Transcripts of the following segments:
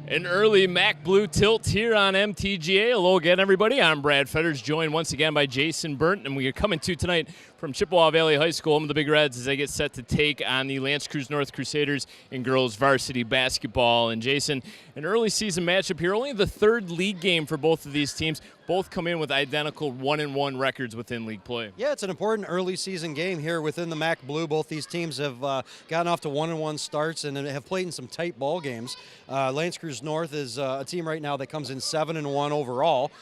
An early Mac Blue tilt here on MTGA. Hello again, everybody. I'm Brad Fetters, joined once again by Jason Burnt, and we are coming to tonight from Chippewa Valley High School, home of the Big Reds, as they get set to take on the L'Anse Creuse North Crusaders in girls varsity basketball. And Jason, an early season matchup here, only the third league game for both of these teams. Both come in with identical 1-1 records within league play. Yeah, it's an important early season game here within the MAC Blue. Both these teams have gotten off to 1-1 starts and have played in some tight ball games. L'Anse Creuse North is a team right now that comes in 7-1 overall.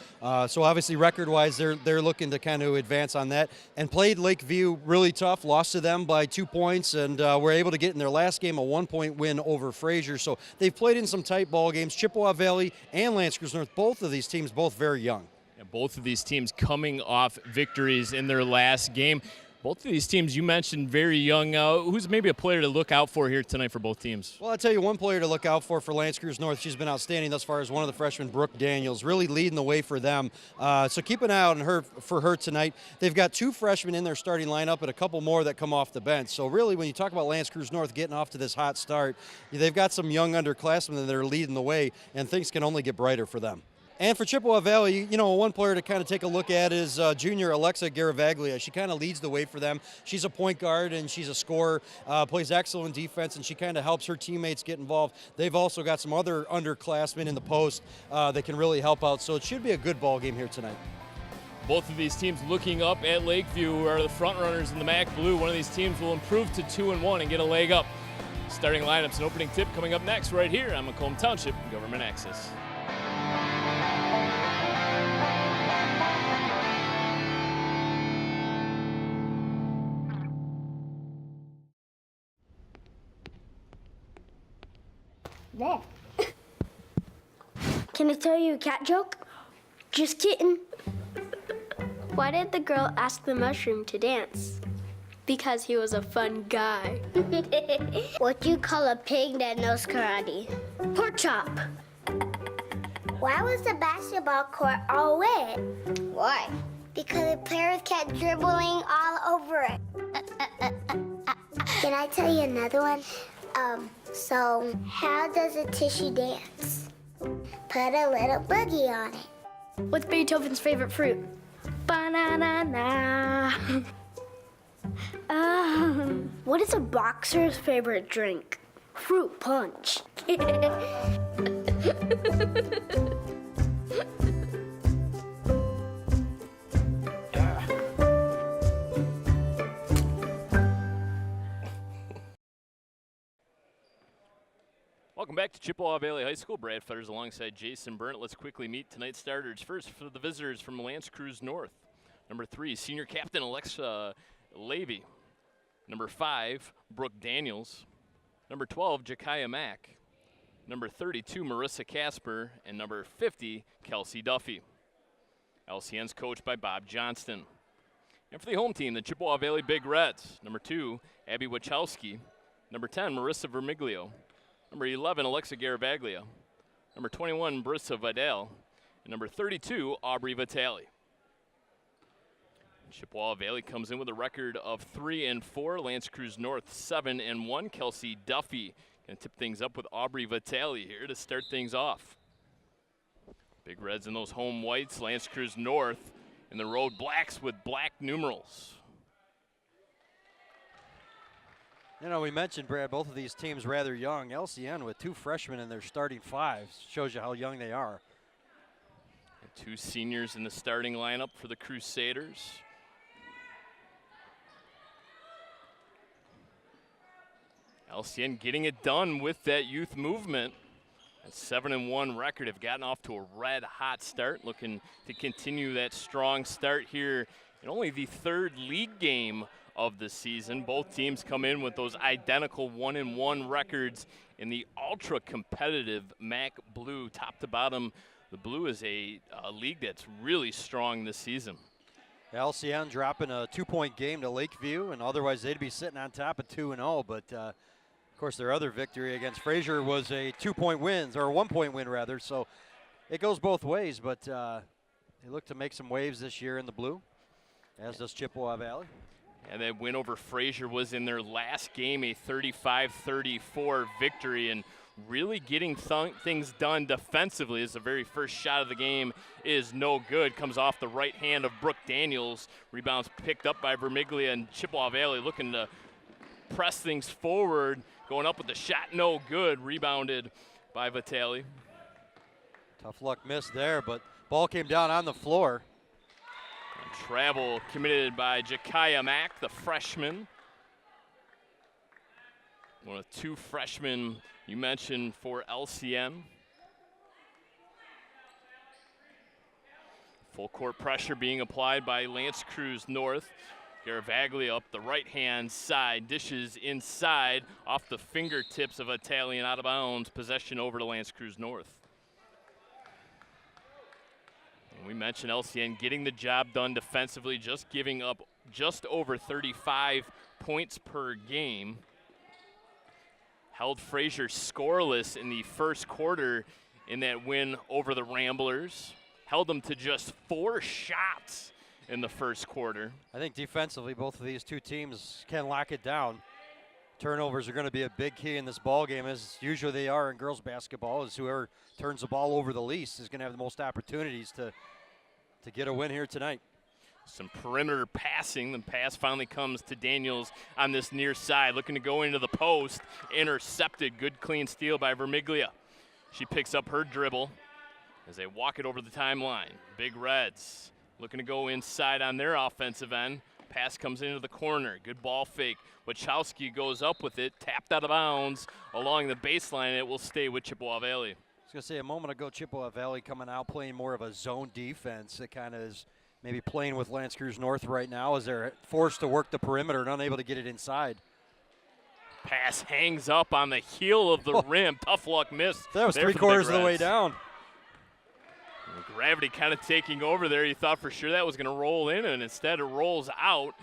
So obviously record-wise, they're looking to kind of advance on that. And played Lakeview really tough, lost to them by 2 points, and were able to get in their last game a 1-point win over Fraser. So they've played in some tight ball games. Chippewa Valley and L'Anse Creuse North, both of these teams, both very young. Both of these teams coming off victories in their last game. Both of these teams, you mentioned, very young. Who's maybe a player to look out for here tonight for both teams? Well, I'll tell you one player to look out for L'Anse Creuse North. She's been outstanding thus far as one of the freshmen, Brooke Daniels, really leading the way for them. So keep an eye out on for her tonight. They've got 2 freshmen in their starting lineup and a couple more that come off the bench. So really, when you talk about L'Anse Creuse North getting off to this hot start, they've got some young underclassmen that are leading the way, and things can only get brighter for them. And for Chippewa Valley, you know, one player to kind of take a look at is junior Alexa Garavaglia. She kind of leads the way for them. She's a point guard and she's a scorer, plays excellent defense, and she kind of helps her teammates get involved. They've also got some other underclassmen in the post that can really help out. So it should be a good ball game here tonight. Both of these teams looking up at Lakeview, who are the front runners in the MAC Blue. One of these teams will improve to 2-1 and get a leg up. Starting lineups and opening tip coming up next right here on Macomb Township Government Access. There. Can I tell you a cat joke? Just kidding. Why did the girl ask the mushroom to dance? Because he was a fun guy. What do you call a pig that knows karate? Pork chop. Why was the basketball court all wet? Why? Because the players kept dribbling all over it. Can I tell you another one? So how does a tissue dance? Put a little boogie on it. What's Beethoven's favorite fruit? Banana. What is a boxer's favorite drink? Fruit punch. Welcome back to Chippewa Valley High School. Brad Fetters alongside Jason Burnt. Let's quickly meet tonight's starters. First, for the visitors from L'Anse Creuse North. Number 3, senior captain Alexa Levy. Number 5, Brooke Daniels. Number 12, Jakaya Mack. Number 32, Marissa Casper. And number 50, Kelsey Duffy. LCN's coached by Bob Johnston. And for the home team, the Chippewa Valley Big Reds. Number 2, Abby Wachowski. Number 10, Marissa Vermiglio. Number 11, Alexa Garavaglia. Number 21, Brissa Vidal. And number 32, Aubrey Vitale. Chippewa Valley comes in with a record of 3-4. L'Anse Creuse North 7-1. Kelsey Duffy going to tip things up with Aubrey Vitale here to start things off. Big Reds in those home whites. L'Anse Creuse North in the road blacks with black numerals. You know, we mentioned, Brad, both of these teams rather young. LCN with 2 freshmen in their starting 5 shows you how young they are. And 2 seniors in the starting lineup for the Crusaders. LCN getting it done with that youth movement. That 7-1 record, have gotten off to a red-hot start, looking to continue that strong start here in only the 3rd league game of the season. Both teams come in with those identical 1-1 records in the ultra-competitive MAC Blue. Top to bottom, the Blue is a league that's really strong this season. LCN dropping a 2-point game to Lakeview, and otherwise they'd be sitting on top at 2-0. But of course, their other victory against Fraser was a 2-point win, or a 1-point win rather. So it goes both ways. But they look to make some waves this year in the Blue, as does Chippewa Valley. And that win over Fraser was in their last game, a 35-34 victory. And really getting things done defensively. As the very first shot of the game is no good. Comes off the right hand of Brooke Daniels. Rebounds picked up by Vermiglia, and Chippewa Valley looking to press things forward. Going up with the shot, no good. Rebounded by Vitale. Tough luck miss there, but ball came down on the floor. Travel committed by Jakaya Mack, the freshman. One of two freshmen you mentioned for LCN. Full court pressure being applied by Lance Creuse North. Garavaglia up the right-hand side, dishes inside off the fingertips of Italian out of bounds. Possession over to Lance Creuse North. And we mentioned LCN getting the job done defensively, just giving up just over 35 points per game. Held Fraser scoreless in the first quarter in that win over the Ramblers. Held them to just 4 shots in the first quarter. I think defensively, both of these two teams can lock it down. Turnovers are going to be a big key in this ball game, as usually they are in girls basketball, as whoever turns the ball over the least is going to have the most opportunities to get a win here tonight. Some perimeter passing. The pass finally comes to Daniels on this near side, looking to go into the post. Intercepted. Good clean steal by Vermiglia. She picks up her dribble as they walk it over the timeline. Big Reds looking to go inside on their offensive end. Pass comes into the corner. Good ball fake. Wachowski goes up with it. Tapped out of bounds along the baseline. It will stay with Chippewa Valley. I was going to say a moment ago, Chippewa Valley coming out playing more of a zone defense. It kind of is maybe playing with Lance Creuse North right now as they're forced to work the perimeter and unable to get it inside. Pass hangs up on the heel of the rim. Tough luck miss. That was there 3/4 for of the way down. Gravity kind of taking over there. You thought for sure that was going to roll in, and instead it rolls out.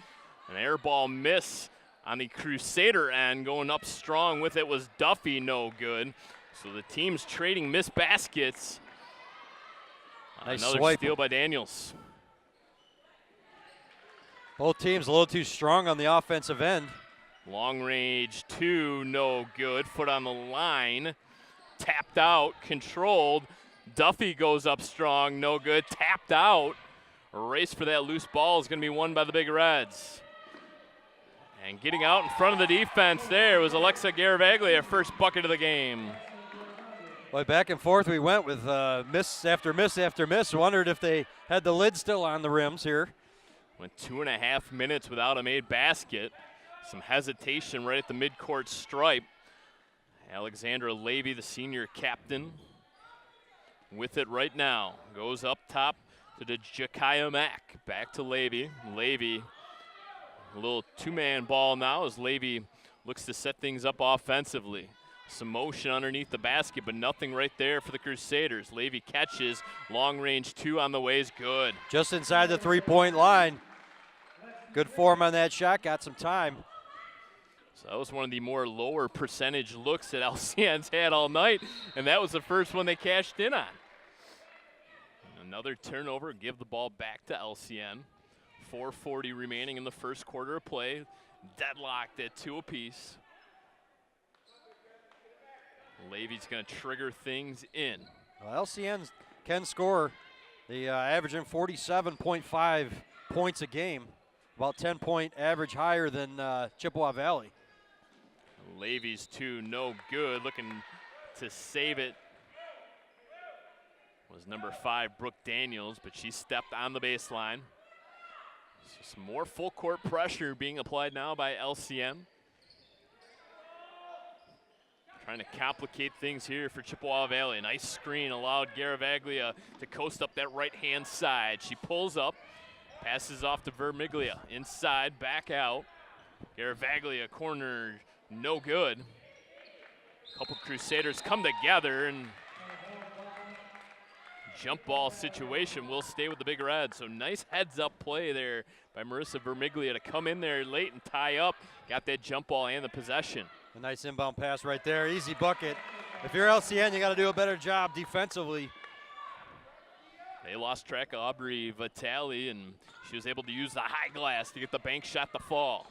An air ball miss on the Crusader end. Going up strong with it was Duffy, no good. So the team's trading missed baskets. Nice Another swipe. steal by Daniels. Both teams a little too strong on the offensive end. Long range 2, no good. Foot on the line. Tapped out, controlled. Duffy goes up strong, no good. Tapped out. A race for that loose ball is going to be won by the Big Reds. And getting out in front of the defense there was Alexa Garavaglia, first bucket of the game. Boy, back and forth we went with miss after miss after miss. Wondered if they had the lid still on the rims here. Went 2.5 minutes without a made basket. Some hesitation right at the midcourt stripe. Alexandra Levy, the senior captain, with it right now. Goes up top to the Jakaya Mack. Back to Levy. Levy, a little two-man ball now as Levy looks to set things up offensively. Some motion underneath the basket, but nothing right there for the Crusaders. Levy catches. Long range 2 on the way is good. Just inside the 3-point line. Good form on that shot, got some time. So that was one of the more lower percentage looks that LCN's had all night, and that was the first one they cashed in on. And another turnover, give the ball back to LCN. 4:40 remaining in the first quarter of play. Deadlocked at 2 apiece. Levy's going to trigger things in. Well, LCN can score. They averaging 47.5 points a game. About 10-point average higher than Chippewa Valley. Levy's 2, no good. Looking to save it was number 5, Brooke Daniels, but she stepped on the baseline. So some more full court pressure being applied now by LCN. Trying to complicate things here for Chippewa Valley. A nice screen allowed Garavaglia to coast up that right-hand side. She pulls up, passes off to Vermiglia. Inside, back out. Garavaglia, corner, no good. A couple Crusaders come together, and jump ball situation will stay with the Big Reds. So nice heads-up play there by Marissa Vermiglia to come in there late and tie up. Got that jump ball and the possession. A nice inbound pass right there, easy bucket. If you're LCN, you got to do a better job defensively. They lost track of Aubrey Vitale, and she was able to use the high glass to get the bank shot to fall.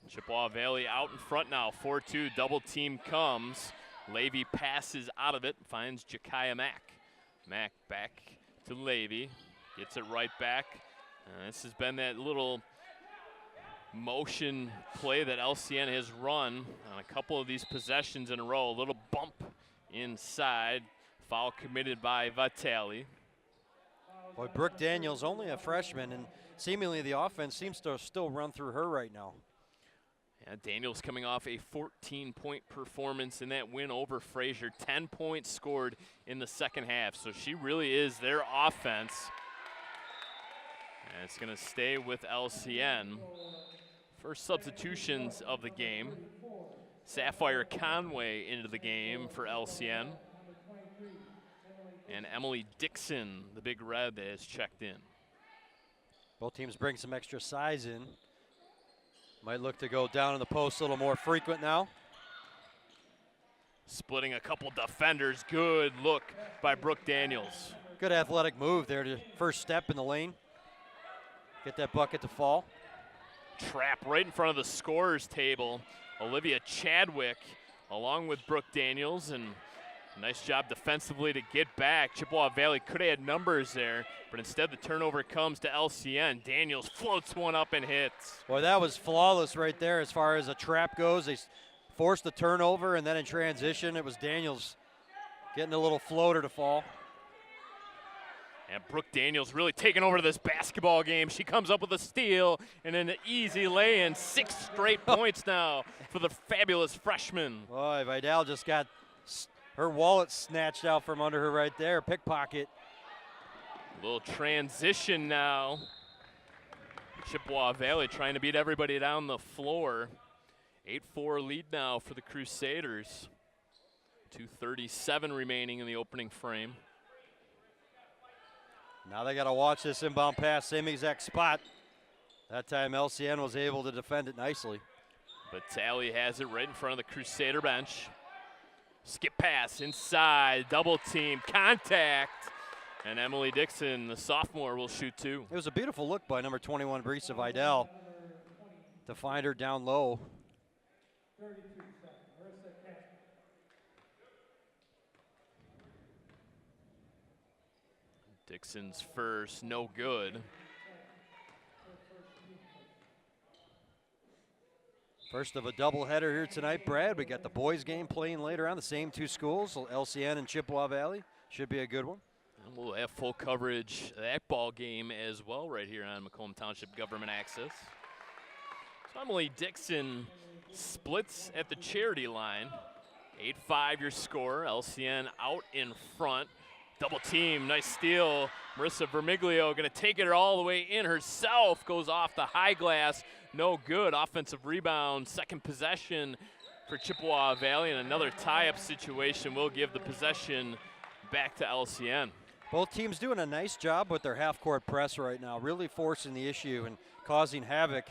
Chippewa Valley out in front now, 4-2, double team comes. Levy passes out of it, finds Jekiah Mack. Mack back to Levy, gets it right back. This has been that little motion play that LCN has run on a couple of these possessions in a row. A little bump inside, foul committed by Vitale. Boy, Brooke Daniels, only a freshman, and seemingly the offense seems to still run through her right now. Yeah, Daniels coming off a 14-point performance in that win over Fraser. 10 points scored in the second half, so she really is their offense. And it's going to stay with LCN. First substitutions of the game. Sapphire Conway into the game for LCN. And Emily Dixon, the big red, that has checked in. Both teams bring some extra size in. Might look to go down in the post a little more frequent now. Splitting a couple defenders. Good look by Brooke Daniels. Good athletic move there to first step in the lane. Get that bucket to fall. Trap right in front of the scorer's table. Olivia Chadwick along with Brooke Daniels, and nice job defensively to get back. Chippewa Valley could have had numbers there, but instead the turnover comes to LCN. Daniels floats one up and hits. Boy, that was flawless right there as far as a trap goes. They forced the turnover, and then in transition, it was Daniels getting a little floater to fall. And Brooke Daniels really taking over this basketball game. She comes up with a steal and an easy lay-in. 6 straight points now for the fabulous freshman. Boy, Vidal just got her wallet snatched out from under her right there. Pickpocket. A little transition now. Chippewa Valley trying to beat everybody down the floor. 8-4 lead now for the Crusaders. 2:37 remaining in the opening frame. Now they got to watch this inbound pass, same exact spot. That time LCN was able to defend it nicely. But Tally has it right in front of the Crusader bench. Skip pass inside, double team, contact. And Emily Dixon, the sophomore, will shoot 2. It was a beautiful look by number 21, Brisa Vidal, to find her down low. Dixon's first, no good. First of a doubleheader here tonight, Brad. We got the boys game playing later on, the same 2 schools, LCN and Chippewa Valley. Should be a good one. And we'll have full coverage of that ball game as well right here on Macomb Township Government Access. So Emily Dixon splits at the charity line. 8-5 your score. LCN out in front. Double team, nice steal. Marissa Vermiglio gonna take it all the way in herself. Goes off the high glass, no good. Offensive rebound, second possession for Chippewa Valley, and another tie-up situation will give the possession back to LCN. Both teams doing a nice job with their half-court press right now, really forcing the issue and causing havoc,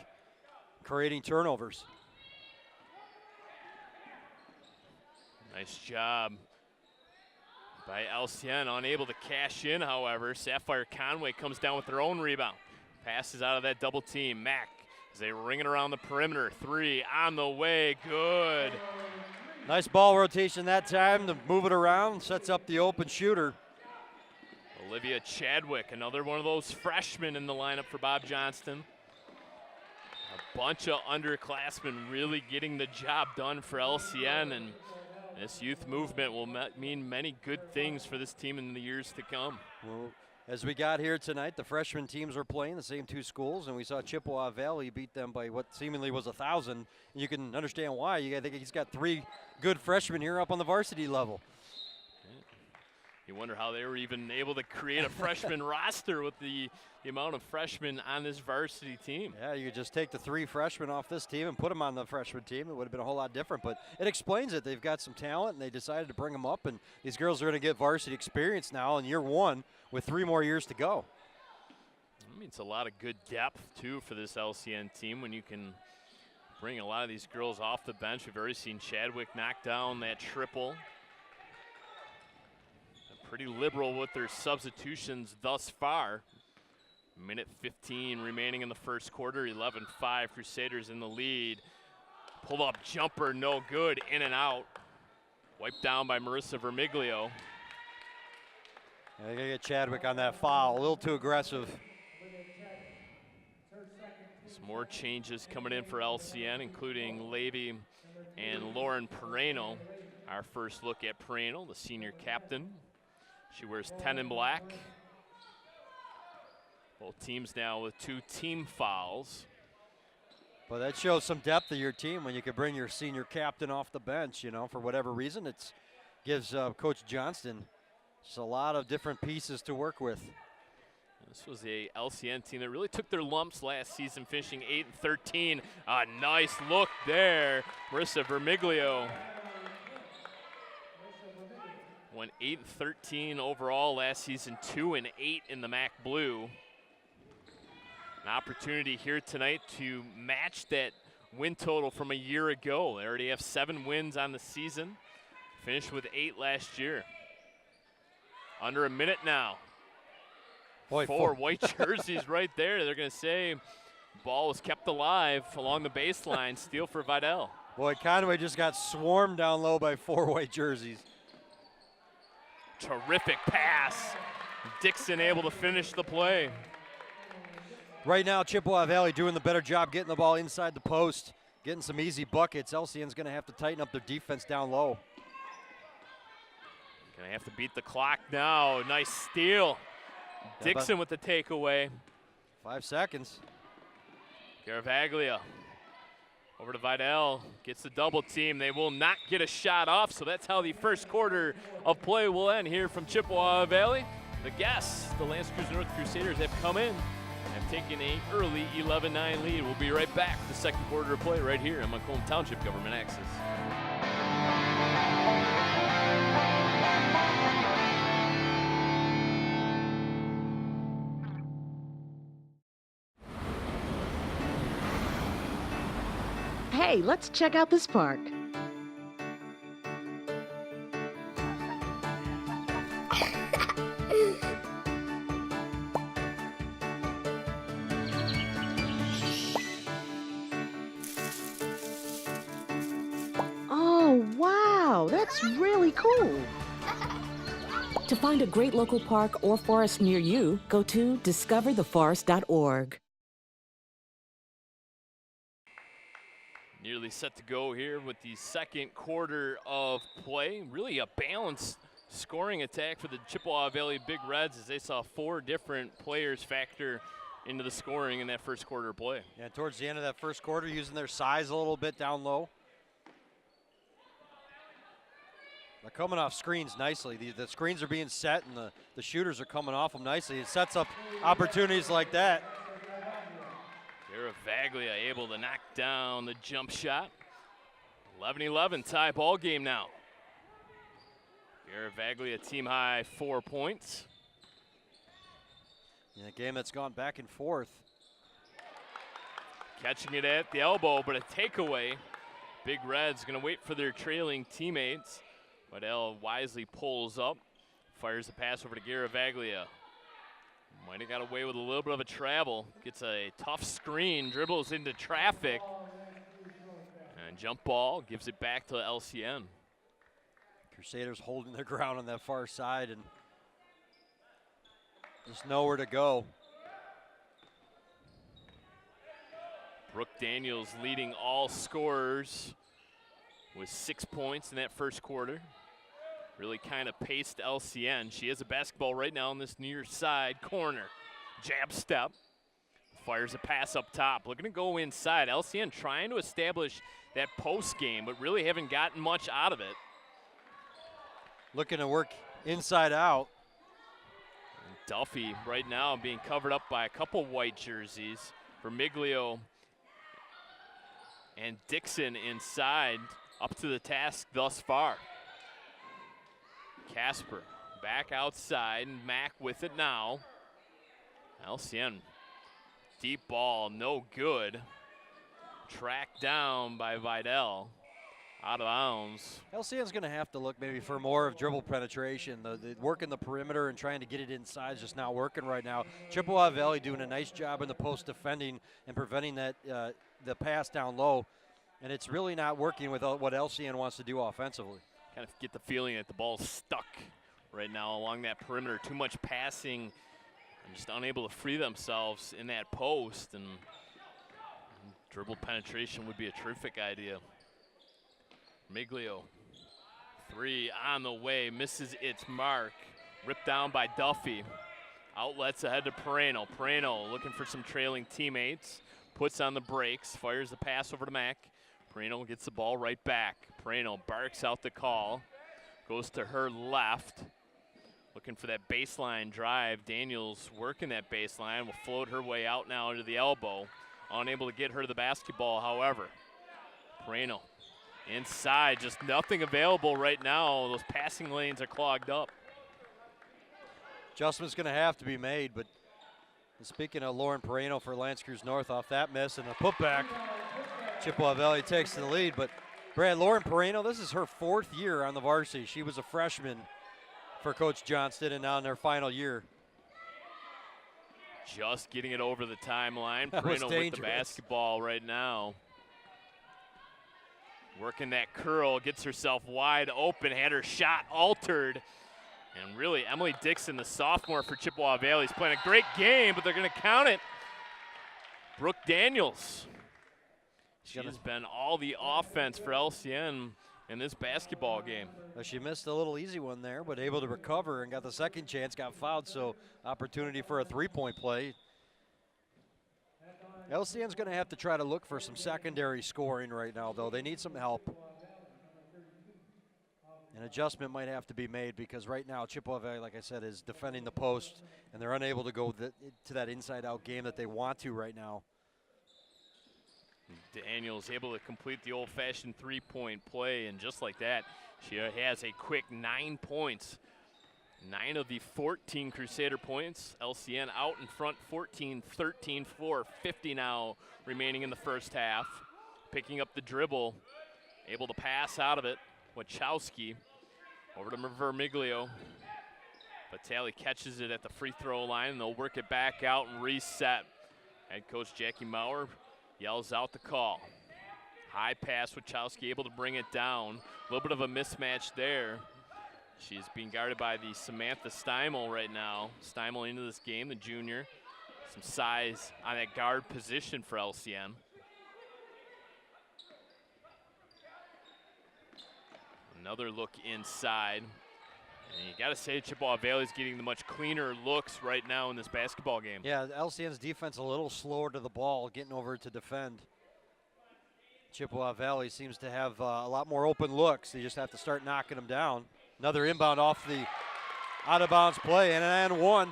creating turnovers. Nice job by LCN, unable to cash in, however. Sapphire Conway comes down with their own rebound. Passes out of that double team. Mack, as they ring it around the perimeter. 3 on the way, good. Nice ball rotation that time to move it around, sets up the open shooter. Olivia Chadwick, another one of those freshmen in the lineup for Bob Johnston. A bunch of underclassmen really getting the job done for LCN, and this youth movement will mean many good things for this team in the years to come. Well, as we got here tonight, the freshman teams were playing the same 2 schools, and we saw Chippewa Valley beat them by what seemingly was 1,000. You can understand why. I think he's got 3 good freshmen here up on the varsity level. You wonder how they were even able to create a freshman roster with the amount of freshmen on this varsity team. Yeah, you could just take the 3 freshmen off this team and put them on the freshman team. It would have been a whole lot different, but it explains it. They've got some talent, and they decided to bring them up, and these girls are going to get varsity experience now in year 1 with 3 more years to go. I mean, it's a lot of good depth, too, for this LCN team when you can bring a lot of these girls off the bench. We've already seen Chadwick knock down that triple. Pretty liberal with their substitutions thus far. Minute 15 remaining in the first quarter. 11-5 Crusaders in the lead. Pulled up jumper, no good, in and out. Wiped down by Marissa Vermiglio. Yeah, they gotta get Chadwick on that foul. A little too aggressive. Some more changes coming in for LCN, including Levy and Lauren Pereno. Our first look at Pereno, the senior captain. She wears 10 in black. Both teams now with 2 team fouls. But that shows some depth of your team when you can bring your senior captain off the bench, you know, for whatever reason. It gives Coach Johnston just a lot of different pieces to work with. This was a LCN team that really took their lumps last season, finishing 8-13. A nice look there. Marissa Vermiglio went 8-13 overall last season, 2-8 in the MAC Blue. An opportunity here tonight to match that win total from a year ago. They already have 7 wins on the season, finished with 8 last year. Under a minute now. Boy, 4 white jerseys right there. They're going to say ball was kept alive along the baseline. Steal for Vidal. Boy, Conway just got swarmed down low by 4 white jerseys. Terrific pass. Dixon able to finish the play. Right now, Chippewa Valley doing the better job getting the ball inside the post, getting some easy buckets. LCN's going to have to tighten up their defense down low. Going to have to beat the clock now. Nice steal. Dixon with the takeaway. 5 seconds. Garavaglia over to Vidal. Gets the double team. They will not get a shot off, so that's how the first quarter of play will end here from Chippewa Valley. The guests, the L'Anse Creuse North Crusaders, have come in, have taken an early 11-9 lead. We'll be right back with the second quarter of play right here on Macomb Township Government Access. Hey, let's check out this park. Oh, wow, that's really cool. To find a great local park or forest near you, go to discovertheforest.org. Nearly set to go here with the second quarter of play. Really a balanced scoring attack for the Chippewa Valley Big Reds, as they saw 4 different players factor into the scoring in that first quarter of play. Yeah, towards the end of that first quarter, using their size a little bit down low. They're coming off screens nicely. The screens are being set, and the shooters are coming off them nicely. It sets up opportunities like that. Garavaglia able to knock down the jump shot. 11-11 tie ball game now. Garavaglia team high 4 points. In a game that's gone back and forth. Catching it at the elbow, but a takeaway. Big Reds gonna wait for their trailing teammates. Vidal wisely pulls up, fires a pass over to Garavaglia. Might have got away with a little bit of a travel. Gets a tough screen, dribbles into traffic. And jump ball, gives it back to LCN. Crusaders holding their ground on that far side and just nowhere to go. Brooke Daniels leading all scorers with 6 points in that first quarter. Really kind of paced LCN. She has a basketball right now on this near side corner. Jab step. Fires a pass up top. Looking to go inside. LCN trying to establish that post game, but really haven't gotten much out of it. Looking to work inside out. And Duffy right now being covered up by a couple white jerseys. Vermiglio and Dixon inside, up to the task thus far. Casper back outside, and Mack with it now. LCN, deep ball, no good. Tracked down by Vidal, out of bounds. LCN's going to have to look maybe for more of dribble penetration. The work in the perimeter and trying to get it inside is just not working right now. Chippewa Valley doing a nice job in the post defending and preventing that the pass down low, and it's really not working with what LCN wants to do offensively. kind of get the feeling that the ball's stuck right now along that perimeter. Too much passing and just unable to free themselves in that post. And dribble penetration would be a terrific idea. Miglio, 3 on the way, misses its mark. Ripped down by Duffy. Outlets ahead to Pereno. Pereno looking for some trailing teammates. Puts on the brakes, fires the pass over to Mack. Pereno gets the ball right back. Pereno barks out the call. Goes to her left. Looking for that baseline drive. Daniels working that baseline. Will float her way out now into the elbow. Unable to get her to the basketball, however. Pereno inside, just nothing available right now. Those passing lanes are clogged up. Adjustment's going to have to be made, but speaking of Lauren Pereno for L'Anse Creuse North off that miss and the putback, Chippewa Valley takes the lead. But Brad, Lauren Pereno, this is her 4th year on the varsity. She was a freshman for Coach Johnston and now in their final year. Just getting it over the timeline. That was Pereno with dangerous. the basketball right now. Working that curl, gets herself wide open, had her shot altered. And really, Emily Dixon, the sophomore for Chippewa Valley, is playing a great game, but they're going to count it. Brooke Daniels. She has been all the offense for LCN in this basketball game. She missed a little easy one there, but able to recover and got the second chance, got fouled, so opportunity for a 3-point play. LCN's going to have to try to look for some secondary scoring right now, though. They need some help. An adjustment might have to be made because right now Chippewa Valley, like I said, is defending the post, and they're unable to go to that inside-out game that they want to right now. Daniels able to complete the old-fashioned 3-point play, and just like that, she has a quick 9 points. 9 of the 14 Crusader points. LCN out in front 14-13, 4:50 now remaining in the first half. Picking up the dribble, able to pass out of it. Wachowski over to Vermiglio. Vitale catches it at the free throw line, and they'll work it back out and reset. Head coach Jackie Maurer yells out the call. High pass, Wachowski able to bring it down. A little bit of a mismatch there. She's being guarded by the Samantha Steimel right now. Steimel into this game, the junior. Some size on that guard position for LCN. Another look inside. And you got to say Chippewa Valley's getting the much cleaner looks right now in this basketball game. Yeah, LCN's defense a little slower to the ball, getting over to defend. Chippewa Valley seems to have a lot more open looks. They just have to start knocking them down. Another inbound off the out-of-bounds play, and an and one.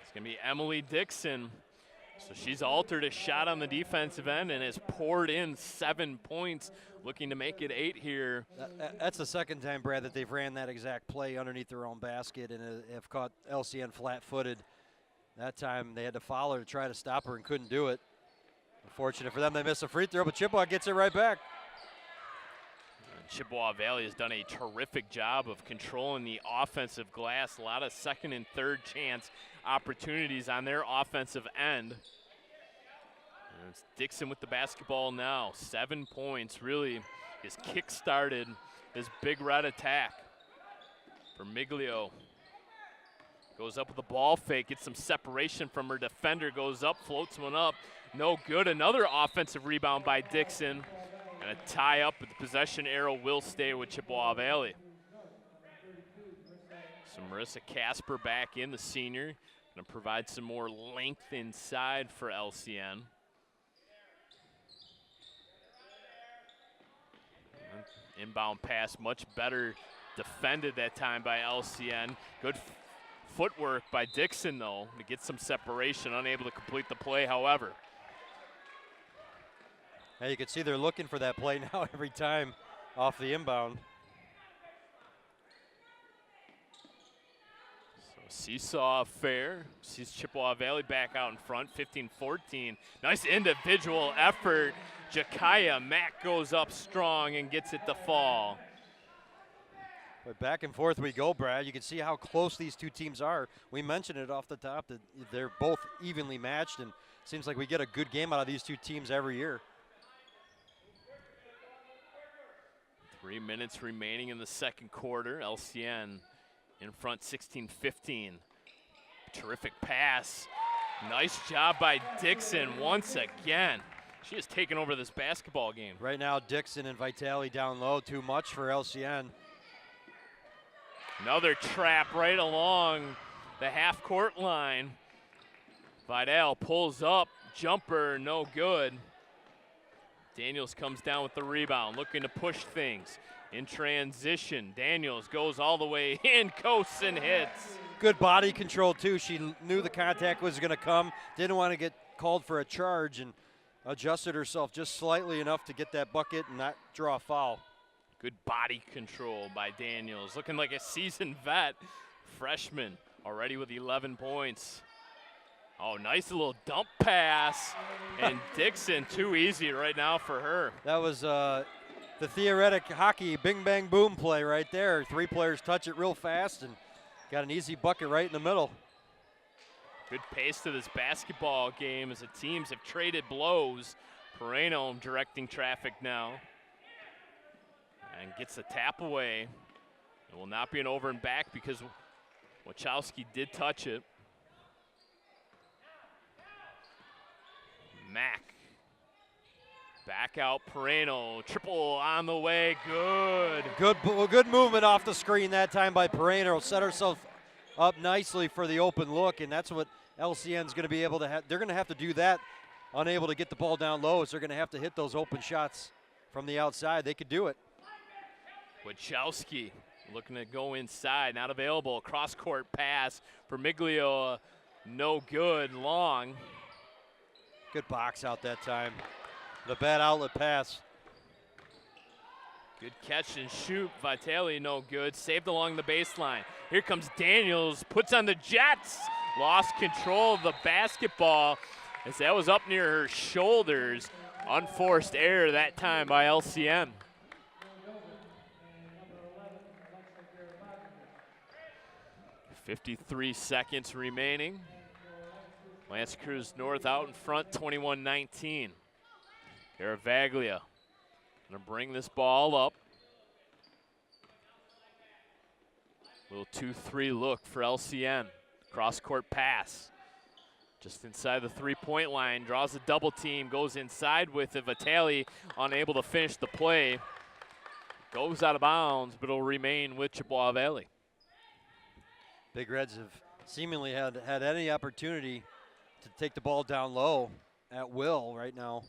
It's going to be Emily Dixon. So she's altered a shot on the defensive end and has poured in 7 points, looking to make it 8 here. That's the second time, Brad, that they've ran that exact play underneath their own basket and have caught LCN flat-footed. That time they had to foul her to try to stop her and couldn't do it. Unfortunate for them, they missed a free throw, but Chippewa gets it right back. Chippewa Valley has done a terrific job of controlling the offensive glass. A lot of second and third chance opportunities on their offensive end. And it's Dixon with the basketball now. 7 points, really has kick-started this big red attack. Vermiglio goes up with a ball fake, gets some separation from her defender, goes up, floats one up. No good. Another offensive rebound by Dixon. And a tie up, but the possession arrow will stay with Chippewa Valley. So Marissa Casper back in, the senior. Going to provide some more length inside for LCN. Inbound pass, much better defended that time by LCN. Good footwork by Dixon, though, to get some separation. Unable to complete the play, however. Now you can see they're looking for that play now every time off the inbound. So seesaw affair. Sees Chippewa Valley back out in front, 15-14. Nice individual effort. Jakaya Mack goes up strong and gets it to fall. But back and forth we go, Brad. You can see how close these two teams are. We mentioned it off the top that they're both evenly matched, and it seems like we get a good game out of these two teams every year. 3 minutes remaining in the second quarter. LCN in front 16-15. Terrific pass. Nice job by Dixon once again. She has taken over this basketball game. Right now, Dixon and Vitale down low, too much for LCN. Another trap right along the half-court line. Vidal pulls up, jumper, no good. Daniels comes down with the rebound, looking to push things. In transition, Daniels goes all the way in, coasts and hits. Good body control, too. She knew the contact was going to come, didn't want to get called for a charge, and adjusted herself just slightly enough to get that bucket and not draw a foul. Good body control by Daniels, looking like a seasoned vet. Freshman already with 11 points. Oh, nice little dump pass. And Dixon, too easy right now for her. That was the theoretic hockey bing bang boom play right there. 3 players touch it real fast and got an easy bucket right in the middle. Good pace to this basketball game as the teams have traded blows. Pereno directing traffic now. And gets the tap away. It will not be an over and back because Wachowski did touch it. Mack. Back out Pereno. Triple on the way. Good. Good movement off the screen that time by Pereno. Set herself up nicely for the open look, and that's what LCN's going to be able to have. They're going to have to do that. Unable to get the ball down low, so they're going to have to hit those open shots from the outside. They could do it. Wachowski looking to go inside, not available. Cross-court pass for Miglio, no good, long. Good box out that time. The bad outlet pass. Good catch and shoot. Vitale, no good. Saved along the baseline. Here comes Daniels, puts on the Jets. Lost control of the basketball as that was up near her shoulders. Unforced error that time by LCN. .53 seconds remaining. Lance Creuse North out in front, 21-19. Caravaglia gonna bring this ball up. Little 2-3 look for LCN. Cross-court pass. Just inside the three-point line, draws a double team, goes inside with it. Vitale unable to finish the play. Goes out of bounds, but it'll remain with Chippewa Valley. Big Reds have seemingly had any opportunity to take the ball down low at will right now.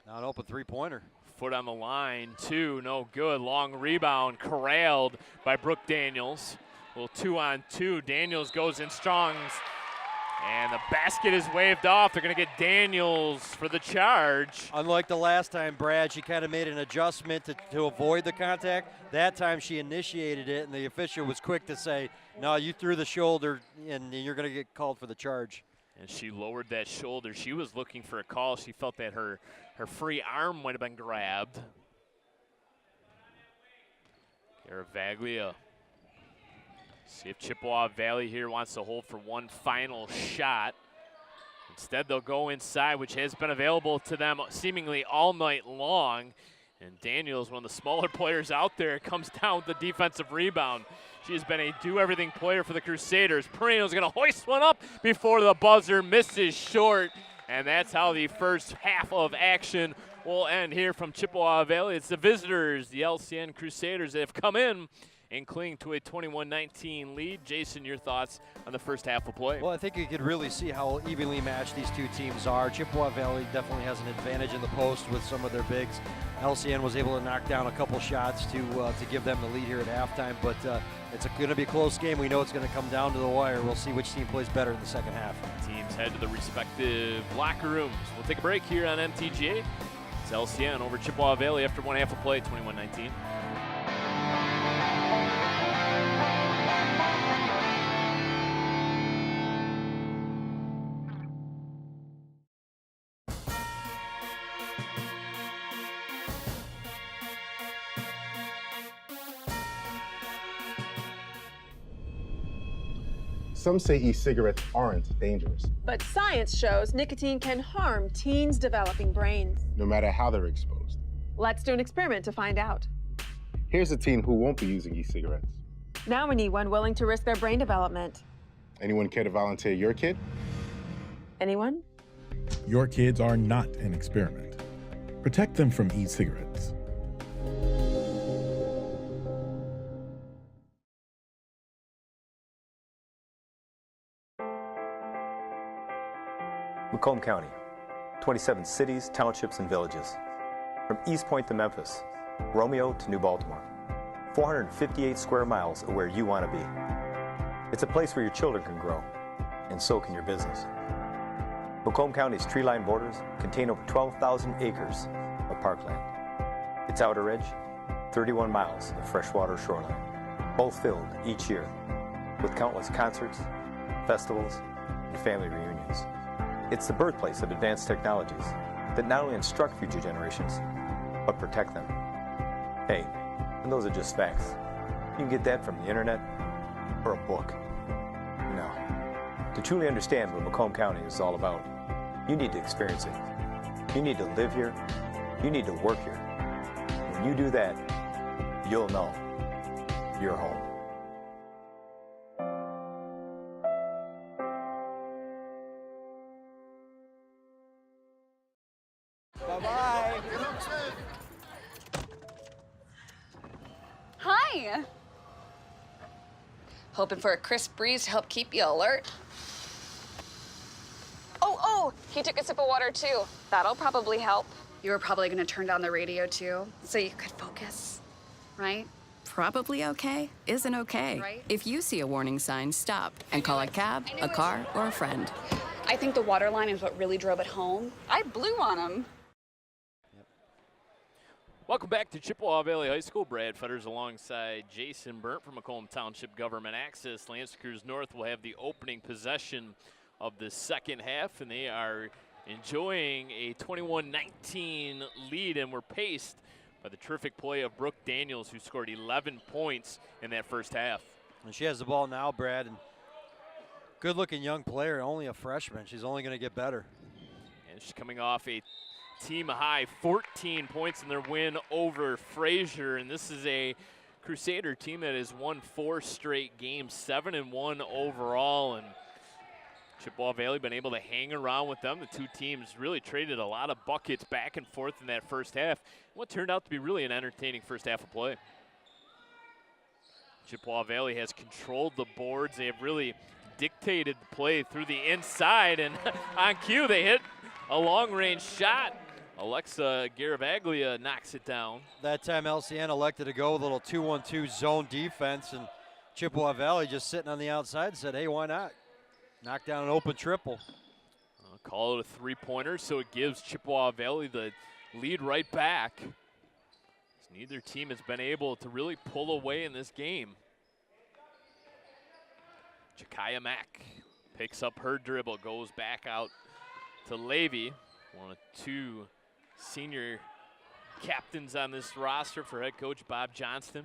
Now an open three-pointer. Foot on the line, 2, no good. Long rebound, corralled by Brooke Daniels. Little 2-on-2, Daniels goes in strong. And the basket is waved off. They're gonna get Daniels for the charge. Unlike the last time, Brad, she kind of made an adjustment to avoid the contact. That time she initiated it, and the official was quick to say, no, you threw the shoulder, and you're gonna get called for the charge. And she lowered that shoulder. She was looking for a call. She felt that her free arm might have been grabbed. Caravaglia. See if Chippewa Valley here wants to hold for one final shot. Instead, they'll go inside, which has been available to them seemingly all night long. And Daniels, one of the smaller players out there, comes down with the defensive rebound. She has been a do-everything player for the Crusaders. Perino's going to hoist one up before the buzzer misses short. And that's how the first half of action will end here from Chippewa Valley. It's the visitors, the LCN Crusaders, that have come in and cling to a 21-19 lead. Jason, your thoughts on the first half of play? Well, I think you could really see how evenly matched these two teams are. Chippewa Valley definitely has an advantage in the post with some of their bigs. LCN was able to knock down a couple shots to give them the lead here at halftime, but it's going to be a close game. We know it's going to come down to the wire. We'll see which team plays better in the second half. Teams head to the respective locker rooms. We'll take a break here on MTGA. It's LCN over Chippewa Valley after one half of play, 21-19. Some say e-cigarettes aren't dangerous, But science shows nicotine can harm teens' developing brains. no matter how they're exposed. Let's do an experiment to find out. Here's a teen who won't be using e-cigarettes. Now we need one willing to risk their brain development. Anyone care to volunteer your kid? Anyone? Your kids are not an experiment. Protect them from e-cigarettes. Macomb County, 27 cities, townships, and villages. From East Point to Memphis, Romeo to New Baltimore. 458 square miles of where you want to be. It's a place where your children can grow, and so can your business. Macomb County's tree-lined borders contain over 12,000 acres of parkland. Its outer edge, 31 miles of freshwater shoreline, both filled each year with countless concerts, festivals, and family reunions. It's the birthplace of advanced technologies that not only instruct future generations, but protect them. Hey, and those are just facts. You can get that from the internet or a book. No. To truly understand what Macomb County is all about, you need to experience it. You need to live here. You need to work here. When you do that, you'll know you're home. Bye-bye. Hi. Hoping for a crisp breeze to help keep you alert. Oh, he took a sip of water too. That'll probably help. You were probably gonna turn down the radio too, so you could focus, right? Probably okay isn't okay. Right. If you see a warning sign, stop and call a cab, a car, or a friend. I think the water line is what really drove it home. I blew on him. Welcome back to Chippewa Valley High School. Brad Fetters alongside Jason Burnt from Macomb Township Government Access. Lance Creuse North will have the opening possession of the second half, and they are enjoying a 21-19 lead, and were paced by the terrific play of Brooke Daniels, who scored 11 points in that first half. And she has the ball now, Brad. And good-looking young player, only a freshman. She's only going to get better. And she's coming off a team-high 14 points in their win over Fraser. And this is a Crusader team that has won 4 straight games, 7-1 overall. And Chippewa Valley been able to hang around with them. The two teams really traded a lot of buckets back and forth in that first half. What turned out to be really an entertaining first half of play. Chippewa Valley has controlled the boards. They have really dictated the play through the inside, and on cue they hit a long-range shot. Alexa Garavaglia knocks it down. That time LCN elected to go with a little 2-1-2 zone defense, and Chippewa Valley just sitting on the outside said, hey, why not? Knock down an open triple. Call it a three-pointer, so it gives Chippewa Valley the lead right back. Neither team has been able to really pull away in this game. Jakaya Mack picks up her dribble, goes back out to Levy, one of 2 senior captains on this roster for head coach Bob Johnston.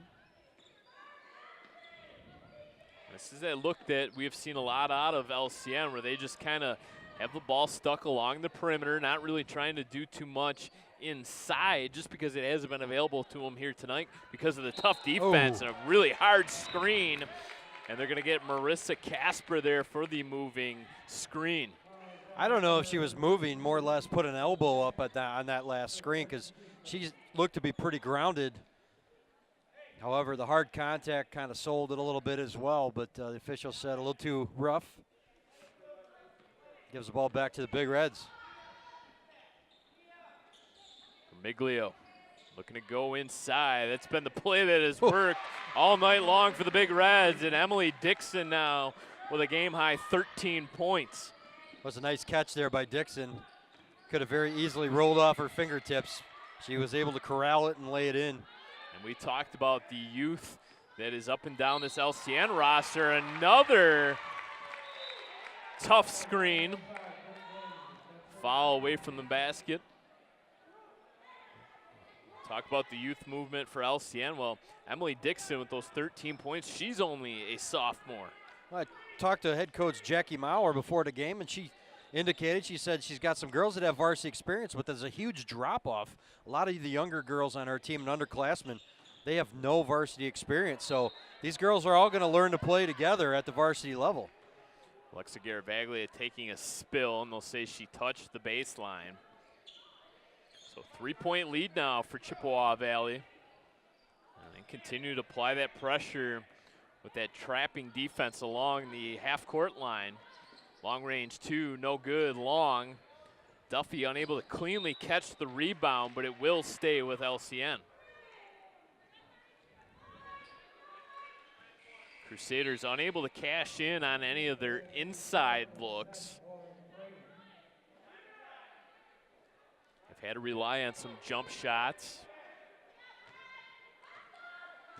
This is a look that we have seen a lot out of LCN, where they just kind of have the ball stuck along the perimeter, not really trying to do too much inside, just because it hasn't been available to them here tonight because of the tough defense and a really hard screen. And they're going to get Marissa Casper there for the moving screen. I don't know if she was moving, more or less put an elbow up at that, on that last screen, because she looked to be pretty grounded. However, the hard contact kind of sold it a little bit as well, but the official said a little too rough. Gives the ball back to the Big Reds. Miglio looking to go inside. That's been the play that has worked all night long for the Big Reds, and Emily Dixon now with a game-high 13 points. Was a nice catch there by Dixon. Could have very easily rolled off her fingertips. She was able to corral it and lay it in. And we talked about the youth that is up and down this LCN roster. Another tough screen. Foul away from the basket. Talk about the youth movement for LCN. Well, Emily Dixon with those 13 points, she's only a sophomore. Well, talked to head coach Jackie Maurer before the game, and she indicated, she said she's got some girls that have varsity experience, but there's a huge drop-off. A lot of the younger girls on her team and underclassmen, they have no varsity experience. So these girls are all going to learn to play together at the varsity level. Alexa Garavaglia taking a spill, and they'll say she touched the baseline. So 3-point lead now for Chippewa Valley. And they continue to apply that pressure with that trapping defense along the half-court line. Long range 2, no good, long. Duffy unable to cleanly catch the rebound, but it will stay with LCN. Crusaders unable to cash in on any of their inside looks. They've had to rely on some jump shots.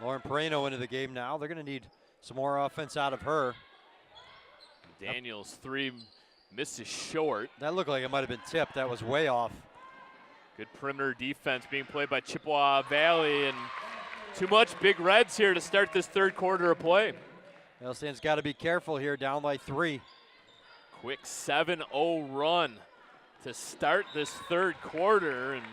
Lauren Perino into the game now. They're going to need some more offense out of her. Daniels 3 misses short. That looked like it might have been tipped. That was way off. Good perimeter defense being played by Chippewa Valley, and too much Big Reds here to start this third quarter of play. LCN's got to be careful here, down by 3. Quick 7-0 run to start this third quarter, and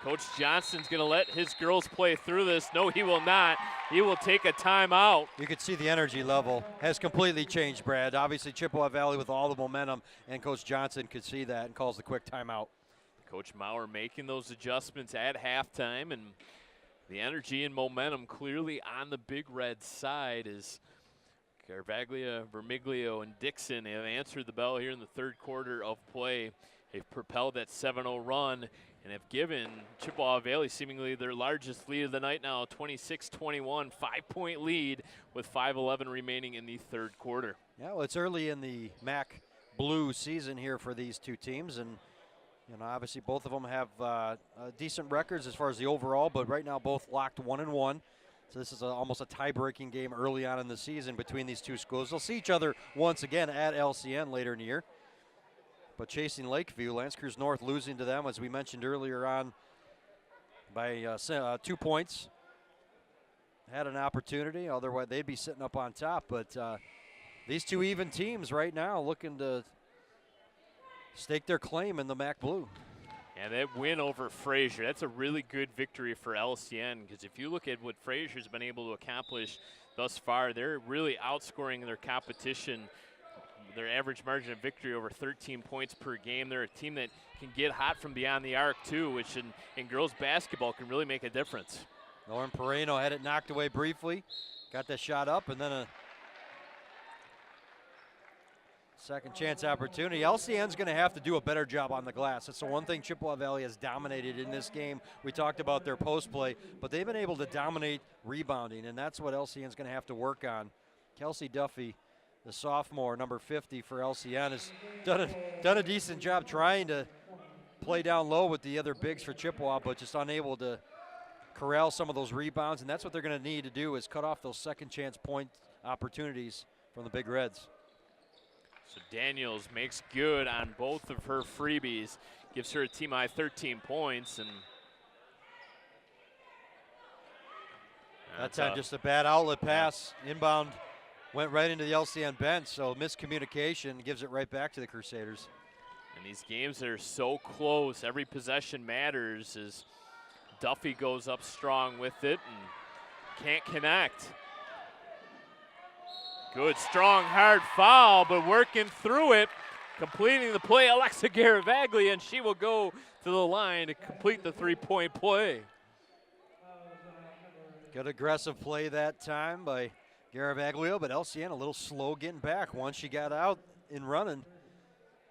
Coach Johnston's going to let his girls play through this. No, he will not. He will take a timeout. You can see the energy level has completely changed, Brad. Obviously, Chippewa Valley with all the momentum, and Coach Johnston could see that and calls the quick timeout. Coach Maurer making those adjustments at halftime, and the energy and momentum clearly on the Big Red side as Garavaglia, Vermiglio, and Dixon have answered the bell here in the third quarter of play. They've propelled that 7-0 run and have given Chippewa Valley seemingly their largest lead of the night now, 26-21, 5-point lead with 5:11 remaining in the third quarter. Yeah, well, it's early in the MAC Blue season here for these two teams, and you know, obviously both of them have decent records as far as the overall, but right now both locked 1-1. So this is almost a tie-breaking game early on in the season between these two schools. They'll see each other once again at LCN later in the year. But chasing Lakeview, L'Anse Creuse North losing to them, as we mentioned earlier on, by 2 points. Had an opportunity, otherwise they'd be sitting up on top. But these two even teams right now looking to stake their claim in the MAC Blue. And that win over Fraser, that's a really good victory for LCN, because if you look at what Fraser's been able to accomplish thus far, they're really outscoring their competition. Their average margin of victory over 13 points per game. They're a team that can get hot from beyond the arc too, which in girls basketball can really make a difference. Lauren Perino had it knocked away briefly, got that shot up, and then a second chance opportunity. LCN's going to have to do a better job on the glass. That's the one thing Chippewa Valley has dominated in this game. We talked about their post play, but they've been able to dominate rebounding, and that's what LCN's going to have to work on. Kelsey Duffy, the sophomore, number 50 for LCN, has done a decent job trying to play down low with the other bigs for Chippewa, but just unable to corral some of those rebounds, and that's what they're going to need to do, is cut off those second chance point opportunities from the Big Reds. So Daniels makes good on both of her freebies, gives her a team high 13 points, and that time just a bad outlet pass, inbound. Went right into the LCN bench, so miscommunication gives it right back to the Crusaders. And these games are so close, every possession matters as Duffy goes up strong with it and can't connect. Good, strong, hard foul, but working through it, completing the play, Alexa Garavaglia, and she will go to the line to complete the three-point play. Good aggressive play that time by Garavaglia, but LCN a little slow getting back. Once she got out and running,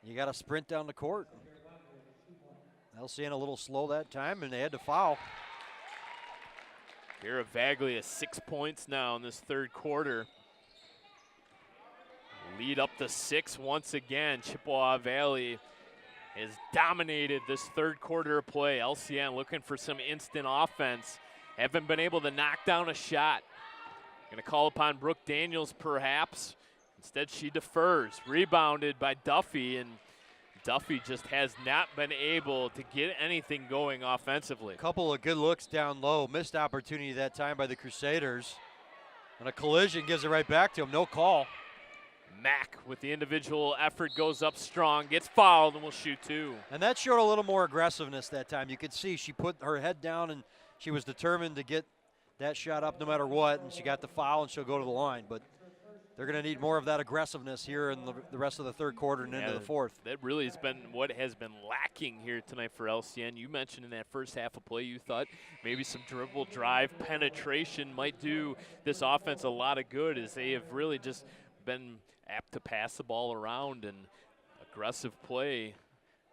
you got to sprint down the court. LCN a little slow that time, and they had to foul. Garavaglia 6 points now in this third quarter. Lead up to 6 once again. Chippewa Valley has dominated this third quarter of play. LCN looking for some instant offense. Haven't been able to knock down a shot. Going to call upon Brooke Daniels perhaps. Instead she defers. Rebounded by Duffy, and Duffy just has not been able to get anything going offensively. A couple of good looks down low. Missed opportunity that time by the Crusaders. And a collision gives it right back to him. No call. Mack with the individual effort goes up strong, gets fouled, and will shoot 2. And that showed a little more aggressiveness that time. You could see she put her head down and she was determined to get that shot up no matter what, and she got the foul and she'll go to the line. But they're going to need more of that aggressiveness here in the rest of the third quarter and into the fourth. That really has been what has been lacking here tonight for LCN. You mentioned in that first half of play you thought maybe some dribble drive penetration might do this offense a lot of good, as they have really just been apt to pass the ball around and aggressive play.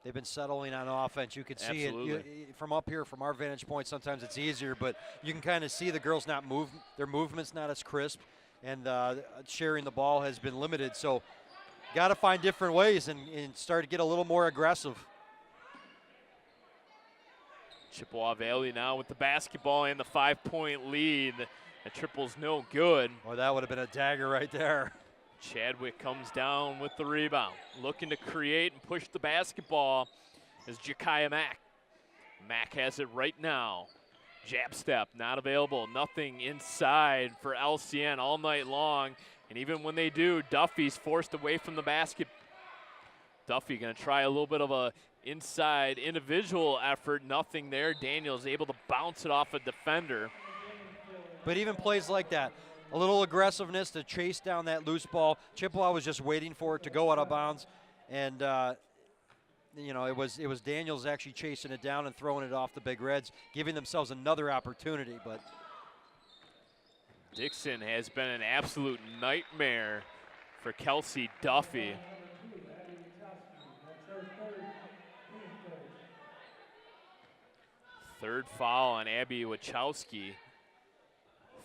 They've been settling on offense. You could see it from up here, from our vantage point. Sometimes it's easier, but you can kind of see the girls not move. Their movement's not as crisp, and sharing the ball has been limited. So got to find different ways and start to get a little more aggressive. Chippewa Valley now with the basketball and the 5-point lead. The triple's no good. Boy, that would have been a dagger right there. Chadwick comes down with the rebound, looking to create and push the basketball is Jakiah Mack. Mack has it right now. Jab step, not available. Nothing inside for LCN all night long. And even when they do, Duffy's forced away from the basket. Duffy gonna try a little bit of a inside individual effort. Nothing there. Daniels able to bounce it off a defender. But even plays like that, a little aggressiveness to chase down that loose ball. Chippewa was just waiting for it to go out of bounds, and you know, it was Daniels actually chasing it down and throwing it off the Big Reds, giving themselves another opportunity. But Dixon has been an absolute nightmare for Kelsey Duffy. Third foul on Abby Wachowski.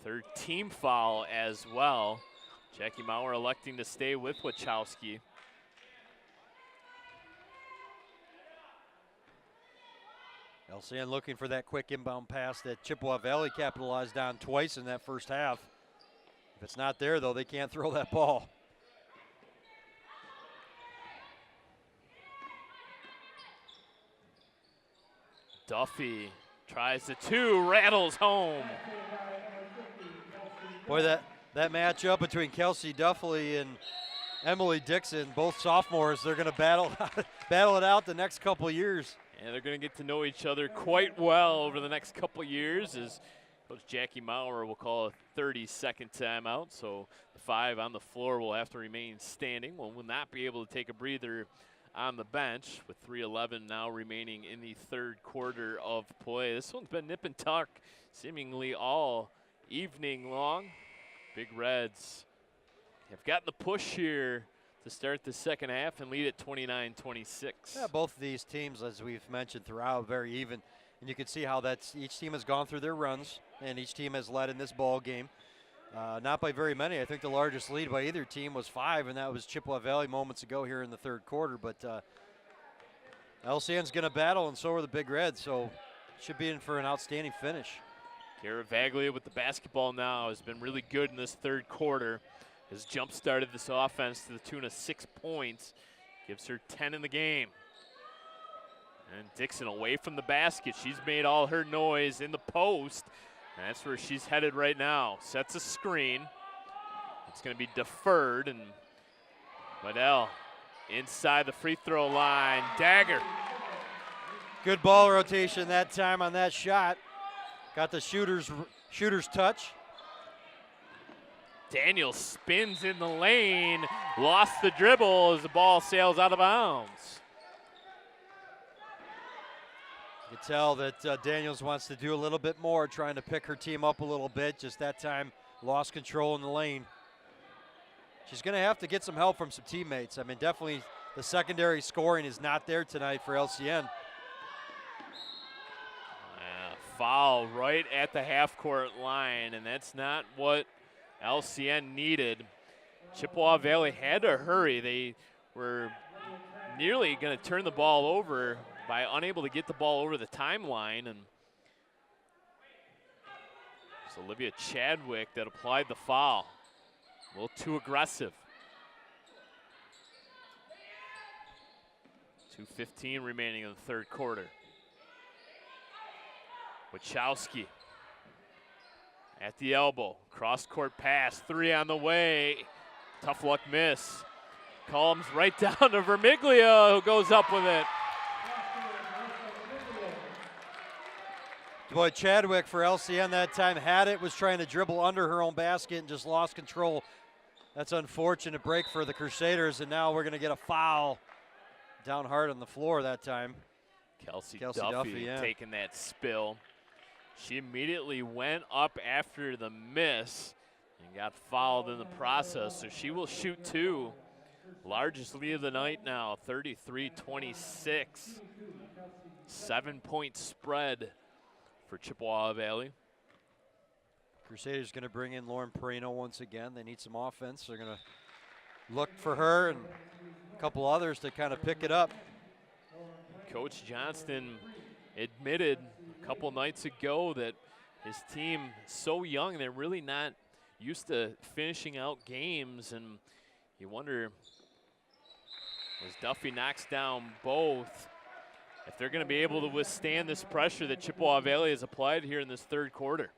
Third team foul as well. Jackie Maurer electing to stay with Wachowski. LCN looking for that quick inbound pass that Chippewa Valley capitalized on twice in that first half. If it's not there, though, they can't throw that ball. Duffy tries the 2, rattles home. Boy, that matchup between Kelsey Duffy and Emily Dixon, both sophomores, they're going to battle it out the next couple of years. And they're going to get to know each other quite well over the next couple of years, as Coach Jackie Maurer will call a 30-second timeout. So the 5 on the floor will have to remain standing. Will not be able to take a breather on the bench, with 3:11 now remaining in the third quarter of play. This one's been nip and tuck seemingly all evening long. Big Reds have gotten the push here to start the second half and lead at 29-26. Yeah, both of these teams, as we've mentioned throughout, very even. And you can see how each team has gone through their runs, and each team has led in this ball game. Not by very many. I think the largest lead by either team was 5, and that was Chippewa Valley moments ago here in the third quarter. But LCN's going to battle, and so are the Big Reds, so should be in for an outstanding finish. Kara Vaglia with the basketball now has been really good in this third quarter. Has jump-started this offense to the tune of 6 points. Gives her 10 in the game. And Dixon away from the basket. She's made all her noise in the post. And that's where she's headed right now. Sets a screen. It's going to be deferred. And Waddell inside the free throw line. Dagger. Good ball rotation that time on that shot. Got the shooter's touch. Daniels spins in the lane. Lost the dribble as the ball sails out of bounds. You can tell that Daniels wants to do a little bit more, trying to pick her team up a little bit. Just that time, lost control in the lane. She's going to have to get some help from some teammates. I mean, definitely the secondary scoring is not there tonight for LCN. Foul right at the half-court line, and that's not what LCN needed. Chippewa Valley had to hurry. They were nearly going to turn the ball over by unable to get the ball over the timeline, and it's Olivia Chadwick that applied the foul. A little too aggressive. 2:15 remaining in the third quarter. Wachowski at the elbow, cross-court pass, 3 on the way. Tough luck miss. Comes right down to Vermiglia, who goes up with it. Boy, Chadwick for LCN that time had it, was trying to dribble under her own basket and just lost control. That's unfortunate break for the Crusaders, and now we're going to get a foul down hard on the floor that time. Kelsey Duffy, Duffy yeah. taking that spill. She immediately went up after the miss and got fouled in the process, so she will shoot two. Largest lead of the night now, 33-26. 7-point spread for Chippewa Valley. Crusaders going to bring in Lauren Perino once again. They need some offense. They're going to look for her and a couple others to kind of pick it up. Coach Johnston admitted a couple nights ago that his team is so young, they're really not used to finishing out games, and you wonder, as Duffy knocks down both, if they're going to be able to withstand this pressure that Chippewa Valley has applied here in this third quarter.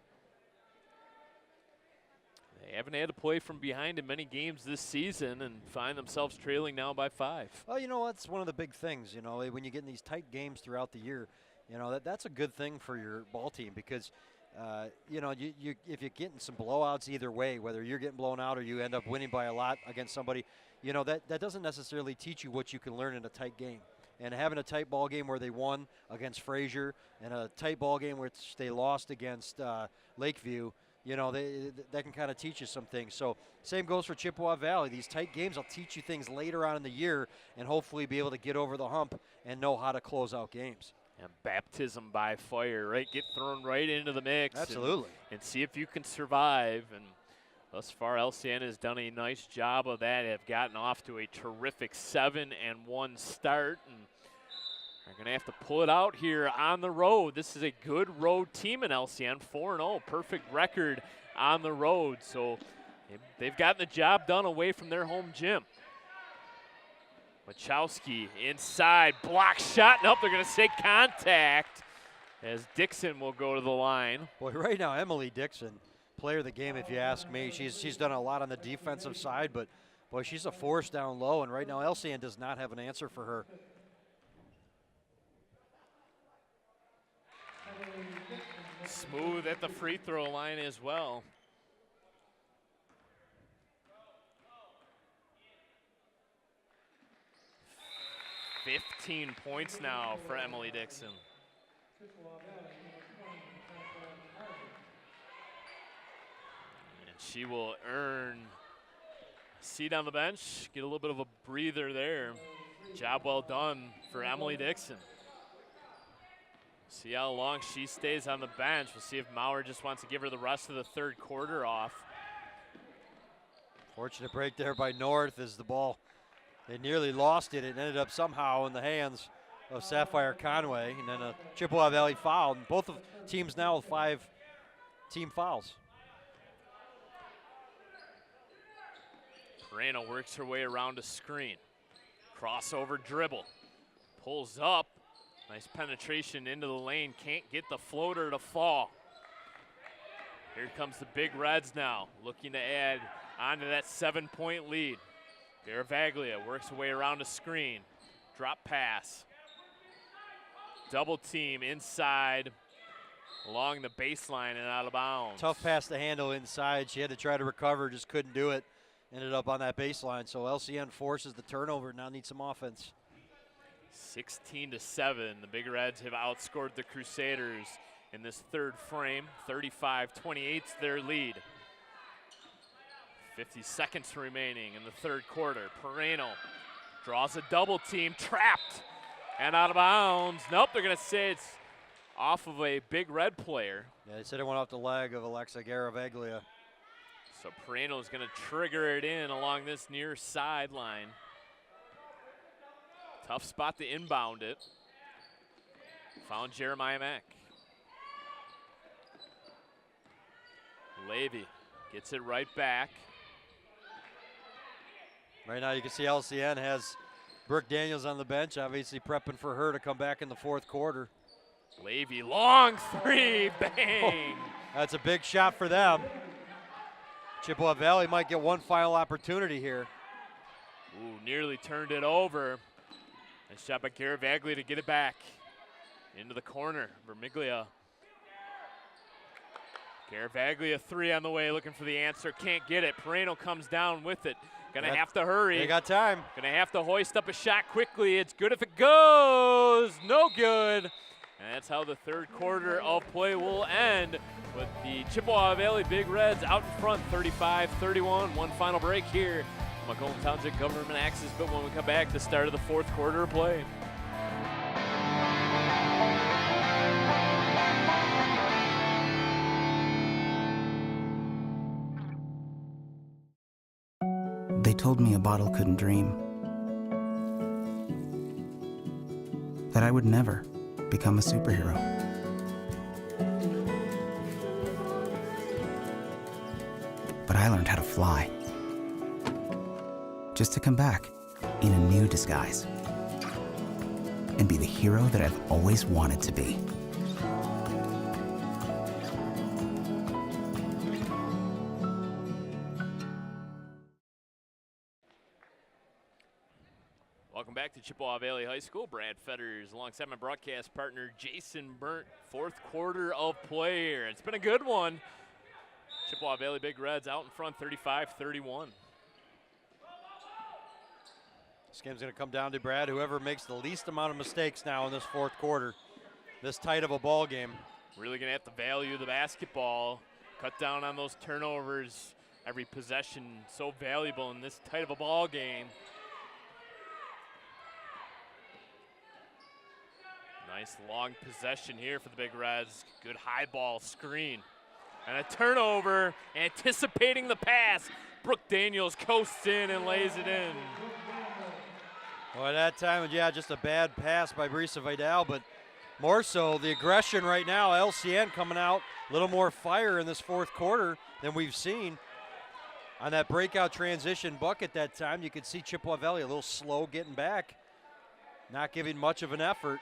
They haven't had to play from behind in many games this season and find themselves trailing now by 5. Well, you know, that's one of the big things, you know, when you get in these tight games throughout the year, you know, that's a good thing for your ball team because, you know, if you're getting some blowouts either way, whether you're getting blown out or you end up winning by a lot against somebody, you know, that doesn't necessarily teach you what you can learn in a tight game. And having a tight ball game where they won against Frazier and a tight ball game which they lost against Lakeview, you know, that can kind of teach you some things. So same goes for Chippewa Valley. These tight games will teach you things later on in the year and hopefully be able to get over the hump and know how to close out games. And baptism by fire, right? Get thrown right into the mix. Absolutely. And see if you can survive. And thus far, LCN has done a nice job of that. Have gotten off to a terrific 7-1 start. And they're going to have to pull it out here on the road. This is a good road team in LCN, 4-0, perfect record on the road. So they've gotten the job done away from their home gym. Wachowski inside, block shot. Nope, they're going to say contact as Dixon will go to the line. Boy, right now, Emily Dixon, player of the game if you ask me. She's done a lot on the defensive side, but boy, she's a force down low, and right now LCN does not have an answer for her. Smooth at the free throw line as well. $15 points now for Emily Dixon. And she will earn a seat on the bench, get a little bit of a breather there. Job well done for Emily Dixon. See how long she stays on the bench. We'll see if Maurer just wants to give her the rest of the third quarter off. Fortunate break there by North as the ball, they nearly lost it. It ended up somehow in the hands of Sapphire Conway, and then a Chippewa Valley foul. And both of teams now with 5 team fouls. Perino works her way around a screen. Crossover dribble. Pulls up. Nice penetration into the lane. Can't get the floater to fall. Here comes the Big Reds now, looking to add onto that 7-point lead. Garavaglia works her way around a screen. Drop pass. Double team inside along the baseline and out of bounds. Tough pass to handle inside. She had to try to recover, just couldn't do it. Ended up on that baseline. So LCN forces the turnover, now needs some offense. 16-7. The Big Reds have outscored the Crusaders in this third frame. 35-28 's their lead. 50 seconds remaining in the third quarter. Perino draws a double team, trapped and out of bounds. Nope, they're going to say it's off of a Big Red player. Yeah, they said it went off the leg of Alexa Garavaglia. So Perino's going to trigger it in along this near sideline. Tough spot to inbound it. Found Jeremiah Mack. Levy gets it right back. Right now you can see LCN has Brooke Daniels on the bench, obviously prepping for her to come back in the fourth quarter. Levy, long three, bang! That's a big shot for them. Chippewa Valley might get one final opportunity here. Ooh, nearly turned it over. Nice shot by Garavaglia to get it back. Into the corner, Vermiglia. Garavaglia 3 on the way, looking for the answer, can't get it. Pereno comes down with it. Gonna have to hurry. They got time. Gonna have to hoist up a shot quickly. It's good if it goes, no good. And that's how the third quarter of play will end, with the Chippewa Valley Big Reds out in front, 35-31. One final break here. Macomb Township Government Access, but when we come back, the start of the fourth quarter of play. They told me a bottle couldn't dream. That I would never become a superhero. But I learned how to fly. Just to come back in a new disguise. And be the hero that I've always wanted to be. Welcome back to Chippewa Valley High School. Brad Fetters alongside my broadcast partner Jason Burnt. Fourth quarter of play here. It's been a good one. Chippewa Valley Big Reds out in front, 35-31. This game's going to come down to, Brad, whoever makes the least amount of mistakes now in this fourth quarter. This tight of a ball game. Really going to have to value the basketball, cut down on those turnovers. Every possession so valuable in this tight of a ball game. Nice long possession here for the Big Reds. Good high ball screen. And a turnover, anticipating the pass. Brooke Daniels coasts in and lays it in. Well, at that time, yeah, just a bad pass by Brisa Vidal, but more so the aggression right now. LCN coming out, a little more fire in this fourth quarter than we've seen. On that breakout transition bucket that time, you could see Chippewa Valley a little slow getting back, not giving much of an effort.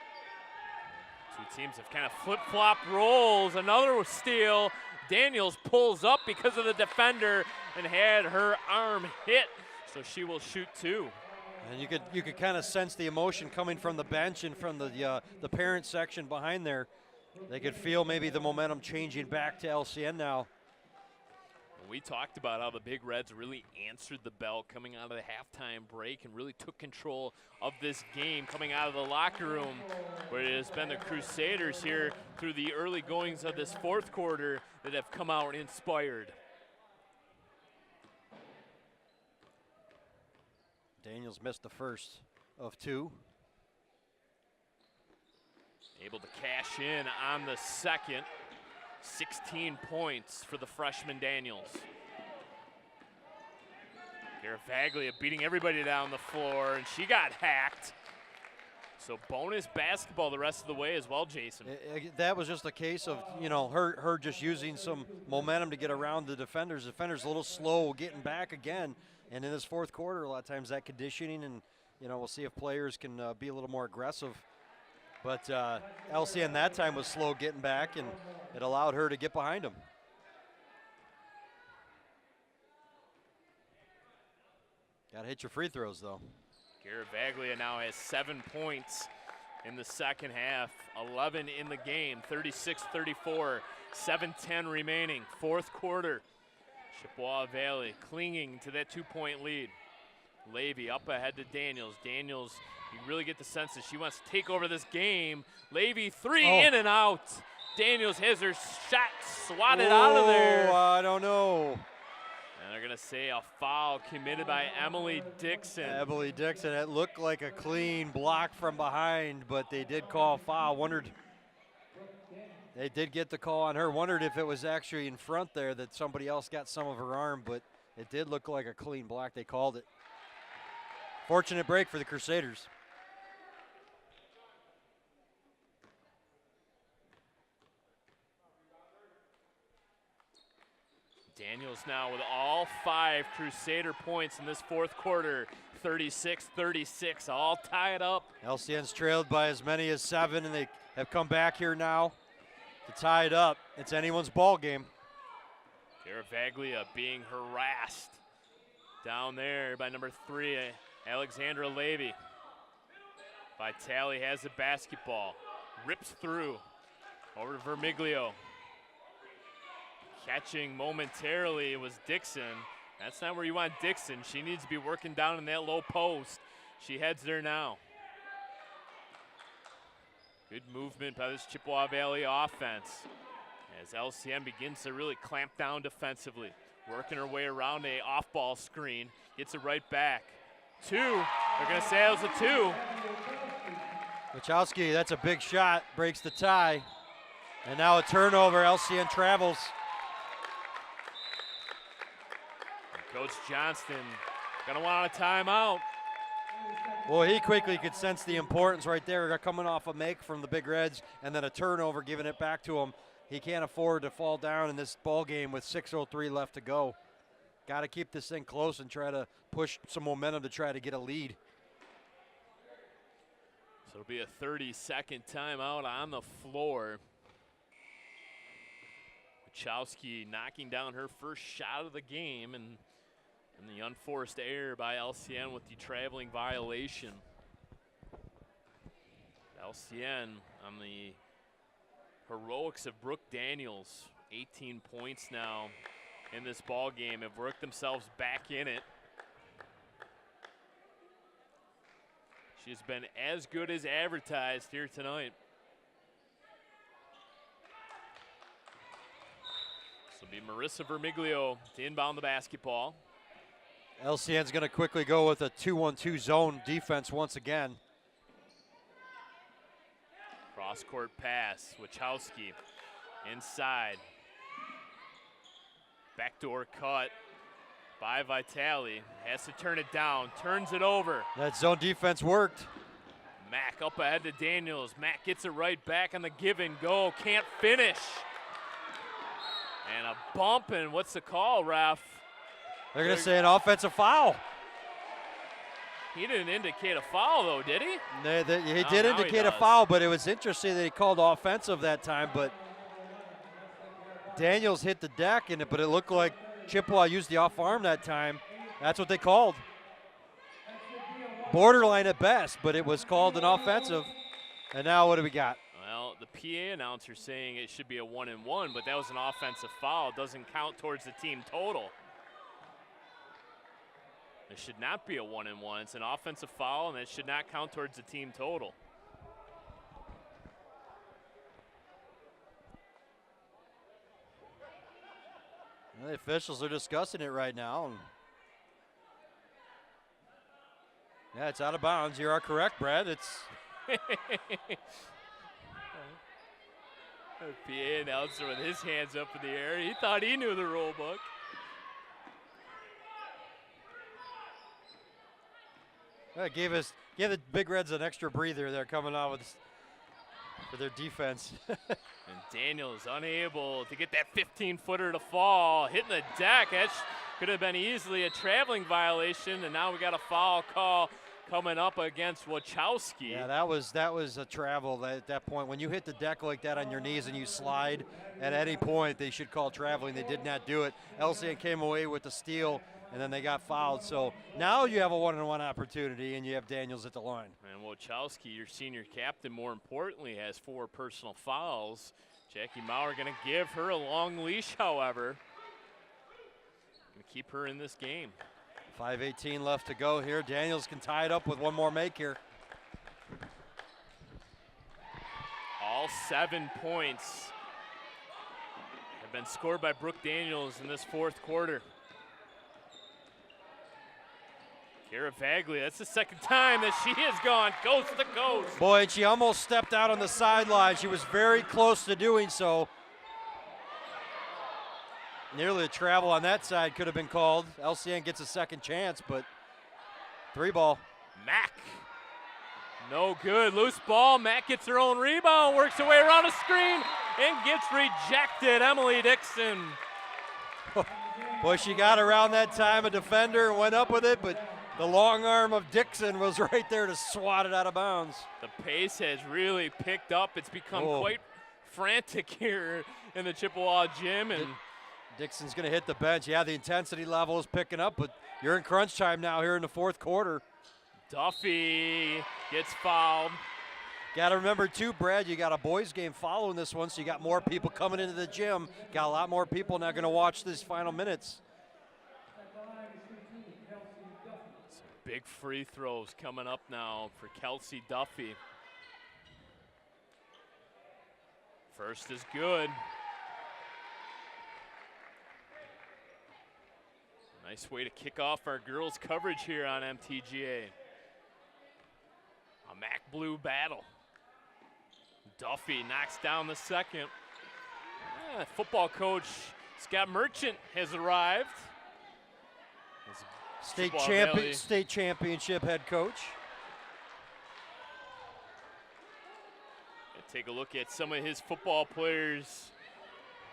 Two teams have kind of flip-flop roles. Another steal. Daniels pulls up because of the defender and had her arm hit, so she will shoot two. And you could kind of sense the emotion coming from the bench and from the parent section behind there. They could feel maybe the momentum changing back to LCN now. We talked about how the Big Reds really answered the bell coming out of the halftime break and really took control of this game coming out of the locker room, where it has been the Crusaders here through the early goings of this fourth quarter that have come out inspired. Daniels missed the first of two. Able to cash in on the second. 16 points for the freshman Daniels. Garavaglia beating everybody down the floor, and she got hacked. So bonus basketball the rest of the way as well, Jason. That was just a case of, you know, her just using some momentum to get around the defenders. The defenders a little slow getting back again. And in this fourth quarter, a lot of times that conditioning, and, you know, we'll see if players can be a little more aggressive. But LCN that time was slow getting back, and it allowed her to get behind them. Got to hit your free throws, though. Garavaglia now has 7 points in the second half, 11 in the game, 36-34, 7:10 remaining, fourth quarter. Chippewa Valley clinging to that 2-point lead. Levy up ahead to Daniels. Daniels, you really get the sense that she wants to take over this game. Levy three in and out. Daniels has her shot swatted out of there. I don't know. And they're going to say a foul committed by Emily Dixon. Emily Dixon, it looked like a clean block from behind, but they did call a foul. Wondered, they did get the call on her. Wondered if it was actually in front there that somebody else got some of her arm, but it did look like a clean block. They called it. Fortunate break for the Crusaders. Daniels now with all 5 Crusader points in this fourth quarter, 36-36, all tied up. LCN's trailed by as many as 7, and they have come back here now to tie it up. It's anyone's ball game. Caravaglia being harassed down there by number 3, Alexandra Levy. Vitale has the basketball, rips through, over to Vermiglio. Catching momentarily was Dixon. That's not where you want Dixon. She needs to be working down in that low post. She heads there now. Good movement by this Chippewa Valley offense as LCN begins to really clamp down defensively. Working her way around a off-ball screen, gets it right back. 2, they're gonna say it was a 2. Wachowski, that's a big shot, breaks the tie. And now a turnover, LCN travels. Coach Johnston gonna want a timeout. Well, he quickly could sense the importance right there, coming off a make from the Big Reds and then a turnover, giving it back to him. He can't afford to fall down in this ball game with 6:03 left to go. Got to keep this thing close and try to push some momentum to try to get a lead. So it'll be a 30-second timeout on the floor. Wachowski knocking down her first shot of the game, and the unforced error by LCN with the traveling violation. LCN on the heroics of Brooke Daniels, 18 points now in this ball game, have worked themselves back in it. She's been as good as advertised here tonight. This will be Marissa Vermiglio to inbound the basketball. LCN's going to quickly go with a 2-1-2 zone defense once again. Cross-court pass, Wachowski inside. Backdoor cut by Vitale. Has to turn it down, turns it over. That zone defense worked. Mack up ahead to Daniels. Mack gets it right back on the give and go. Can't finish. And a bump, and what's the call, ref? They're going to say an offensive foul. He didn't indicate a foul, though, did he? He did indicate a foul, but it was interesting that he called offensive that time. But Daniels hit the deck, but it looked like Chippewa used the off arm that time. That's what they called. Borderline at best, but it was called an offensive. And now what do we got? Well, the PA announcer saying it should be a 1-and-1, but that was an offensive foul. It doesn't count towards the team total. It should not be a 1-and-1. It's an offensive foul, and it should not count towards the team total. Well, the officials are discussing it right now. Yeah, it's out of bounds. You are correct, Brad. It's The PA announcer with his hands up in the air. He thought he knew the rule book. Gave the Big Reds an extra breather there coming out for their defense. And Daniels unable to get that 15-footer to fall, hitting the deck. That could have been easily a traveling violation, and now we got a foul call coming up against Wachowski. Yeah, that was a travel at that point. When you hit the deck like that on your knees and you slide, at any point they should call traveling. They did not do it. LCN came away with the steal, and then they got fouled. So now you have a 1-on-1 opportunity, and you have Daniels at the line. And Wachowski, your senior captain, more importantly, has 4 personal fouls. Jackie Maurer going to give her a long leash, however. Going to keep her in this game. 5:18 left to go here. Daniels can tie it up with one more make here. All 7 points have been scored by Brooke Daniels in this 4th quarter. Caravaglia, that's the 2nd time that she has gone coast to coast. Boy, and she almost stepped out on the sideline. She was very close to doing so. Nearly a travel on that side could have been called. LCN gets a second chance, but 3 ball. Mack, no good, loose ball. Mack gets her own rebound, works her way around a screen, and gets rejected. Emily Dixon. Boy, she got around that time, a defender, went up with it, but the long arm of Dixon was right there to swat it out of bounds. The pace has really picked up. It's become quite frantic here in the Chippewa gym. And Dixon's going to hit the bench. Yeah, the intensity level is picking up, but you're in crunch time now here in the fourth quarter. Duffy gets fouled. Got to remember, too, Brad, you got a boys' game following this one, so you got more people coming into the gym. Got a lot more people now going to watch these final minutes. Some big free throws coming up now for Kelsey Duffy. First is good. Nice way to kick off our girls' coverage here on MTGA. A Mac Blue battle. Duffy knocks down the second. Football coach Scott Merchant has arrived. State championship head coach. Take a look at some of his football players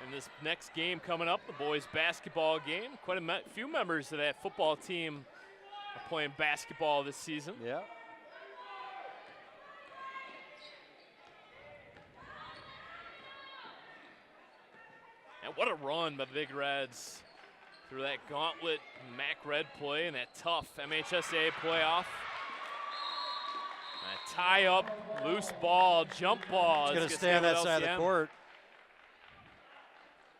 in this next game coming up, the boys basketball game. Quite a few members of that football team are playing basketball this season. Yeah. And what a run by the Big Reds through that gauntlet MAC Red play and that tough MHSA playoff. A tie up, loose ball, jump ball. It's going to stay on that side of the court.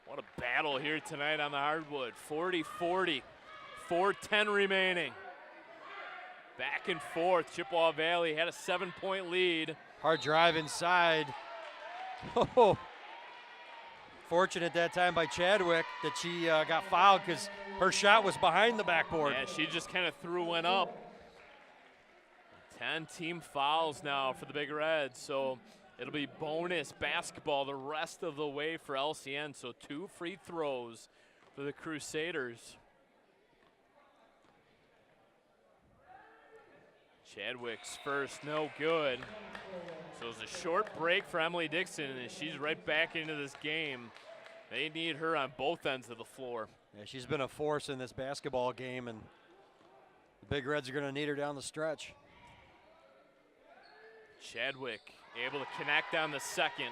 What a battle here tonight on the hardwood. 40-40, 4:10 remaining. Back and forth, Chippewa Valley had a 7-point lead. Hard drive inside. Oh, fortunate that time by Chadwick that she got fouled because her shot was behind the backboard. Yeah, she just kind of threw one up. 10 team fouls now for the Big Reds, so it'll be bonus basketball the rest of the way for LCN, so 2 free throws for the Crusaders. Chadwick's first, no good. So it's a short break for Emily Dixon, and she's right back into this game. They need her on both ends of the floor. Yeah, she's been a force in this basketball game, and the Big Reds are going to need her down the stretch. Chadwick able to connect on the second.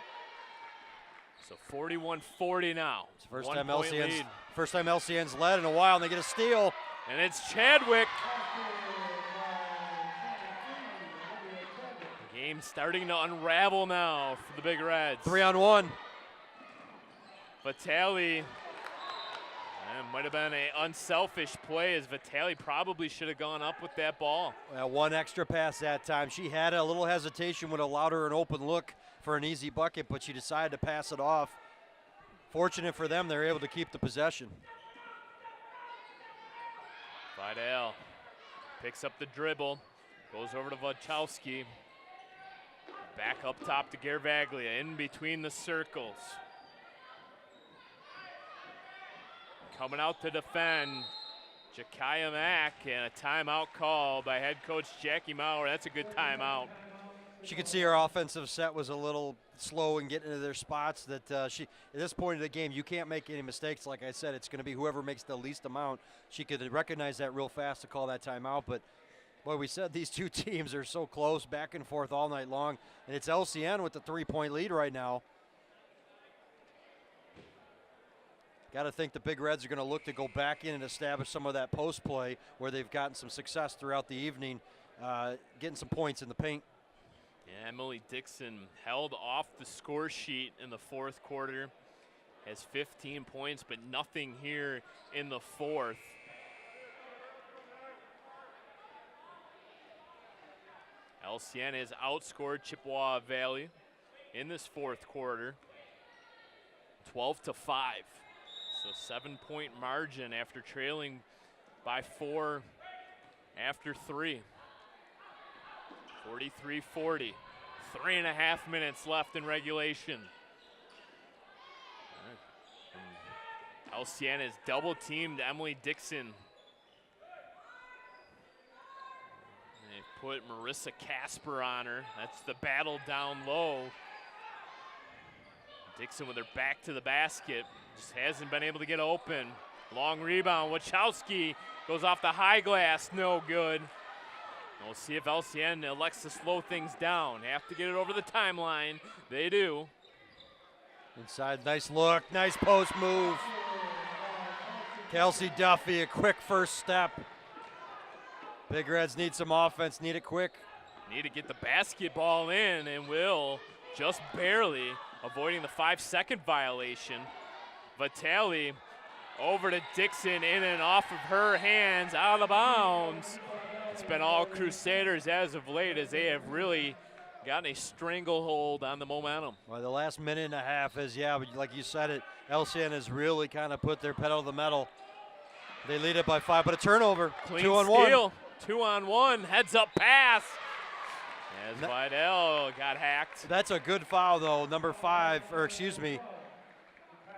So 41-40 now. It's first time LCN's led in a while, and they get a steal. And it's Chadwick. The game starting to unravel now for the Big Reds. 3-on-1. Vitale. That might have been an unselfish play, as Vitale probably should have gone up with that ball. Well, one extra pass that time. She had a little hesitation, would have allowed her an open look for an easy bucket, but she decided to pass it off. Fortunate for them, they're able to keep the possession. Vidal picks up the dribble, goes over to Wachowski. Back up top to Gervaglia, in between the circles. Coming out to defend, Jakaya Mack, and a timeout call by head coach Jackie Maurer. That's a good timeout. She could see her offensive set was a little slow in getting into their spots. That at this point of the game, you can't make any mistakes. Like I said, it's going to be whoever makes the least amount. She could recognize that real fast to call that timeout. But boy, we said these two teams are so close, back and forth all night long, and it's LCN with the 3-point lead right now. Got to think the Big Reds are going to look to go back in and establish some of that post play where they've gotten some success throughout the evening, getting some points in the paint. Yeah, Emily Dixon held off the score sheet in the fourth quarter, has 15 points, but nothing here in the fourth. LCN has outscored Chippewa Valley in this fourth quarter, 12-5. So 7-point margin after trailing by 4 after 3. 43-40. 3.5 minutes left in regulation. And LCN has double teamed Emily Dixon. They put Marissa Casper on her. That's the battle down low. Dixon with her back to the basket. Just hasn't been able to get open. Long rebound. Wachowski goes off the high glass. No good. We'll see if LCN elects to slow things down. Have to get it over the timeline. They do. Inside, nice look, nice post move. Kelsey Duffy, a quick first step. Big Reds need some offense, need it quick. Need to get the basketball in, and will just barely, avoiding the 5-second violation. Vitale over to Dixon, in and off of her hands, out of bounds. It's been all Crusaders as of late, as they have really gotten a stranglehold on the momentum. Well, the last minute and a half is, yeah, but like you said it, LCN has really kind of put their pedal to the metal. They lead it by 5, but a turnover. Clean 2-on-1. steal, 2-on-1, heads up pass. As Vidal got hacked. That's a good foul, though. Number 5, or excuse me,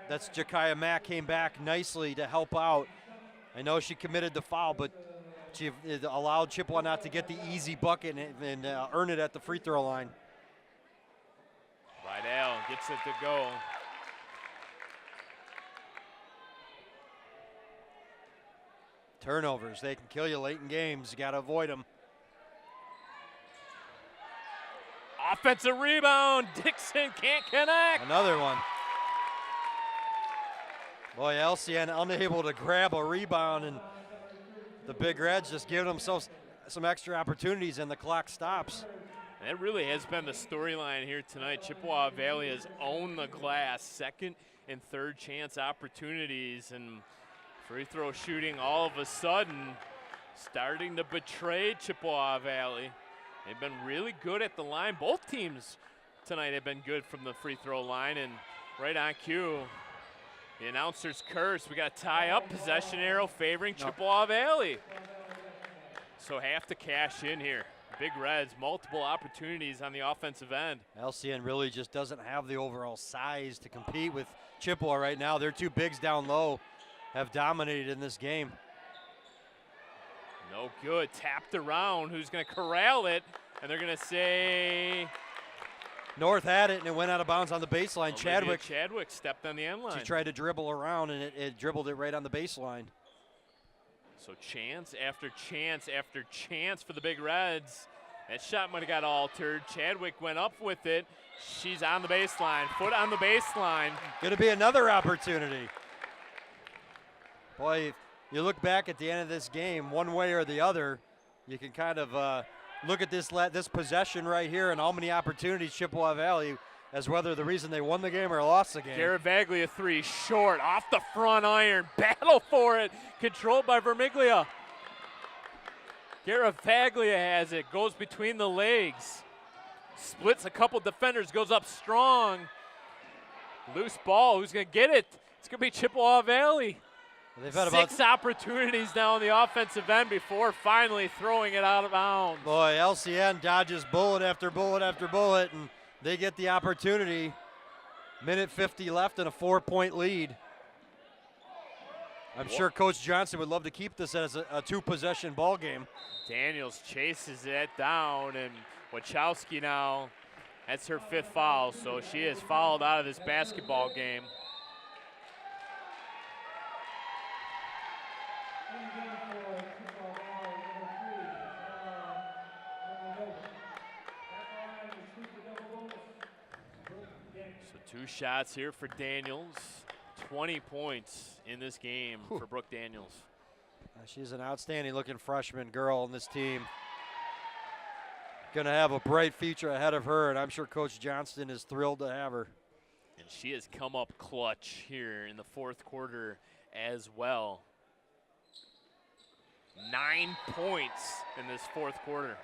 that's Jakaya Mack, came back nicely to help out. I know she committed the foul, but she allowed Chippewa not to get the easy bucket and earn it at the free throw line. Vidal gets it to go. Turnovers, they can kill you late in games. You got to avoid them. Offensive rebound, Dixon can't connect. Another one. Boy, LCN unable to grab a rebound, and the Big Reds just giving themselves some extra opportunities, and the clock stops. That really has been the storyline here tonight. Chippewa Valley has owned the glass, second and third chance opportunities, and free throw shooting all of a sudden starting to betray Chippewa Valley. They've been really good at the line. Both teams tonight have been good from the free throw line, and right on cue, the announcer's curse. We got a tie up, possession arrow favoring Chippewa Valley. So have to cash in here. Big Reds, multiple opportunities on the offensive end. LCN really just doesn't have the overall size to compete with Chippewa right now. Their two bigs down low have dominated in this game. No good, tapped around. Who's gonna corral it? And they're gonna say North had it, and it went out of bounds on the baseline. Chadwick stepped on the end line. She tried to dribble around, and it dribbled it right on the baseline. So chance after chance after chance for the Big Reds. That shot might have got altered. Chadwick went up with it. She's on the baseline, foot on the baseline. Gonna be another opportunity. Boy, if you look back at the end of this game, one way or the other, you can kind of look at this possession right here and how many opportunities Chippewa Valley, as whether the reason they won the game or lost the game. Garavaglia three, short, off the front iron, battle for it, controlled by Vermiglia. Garavaglia has it, goes between the legs, splits a couple defenders, goes up strong. Loose ball, who's gonna get it? It's gonna be Chippewa Valley. They've had 6 opportunities now on the offensive end before finally throwing it out of bounds. Boy, LCN dodges bullet after bullet after bullet, and they get the opportunity. Minute 50 left and a 4-point lead. I'm sure Coach Johnson would love to keep this as a 2-possession ball game. Daniels chases it down, and Wachowski now, that's her 5th foul, so she is fouled out of this basketball game. So 2 shots here for Daniels. 20 points in this game for Brooke Daniels. She's an outstanding looking freshman girl on this team. Going to have a bright future ahead of her, and I'm sure Coach Johnston is thrilled to have her. And she has come up clutch here in the 4th quarter as well. 9 points in this 4th quarter.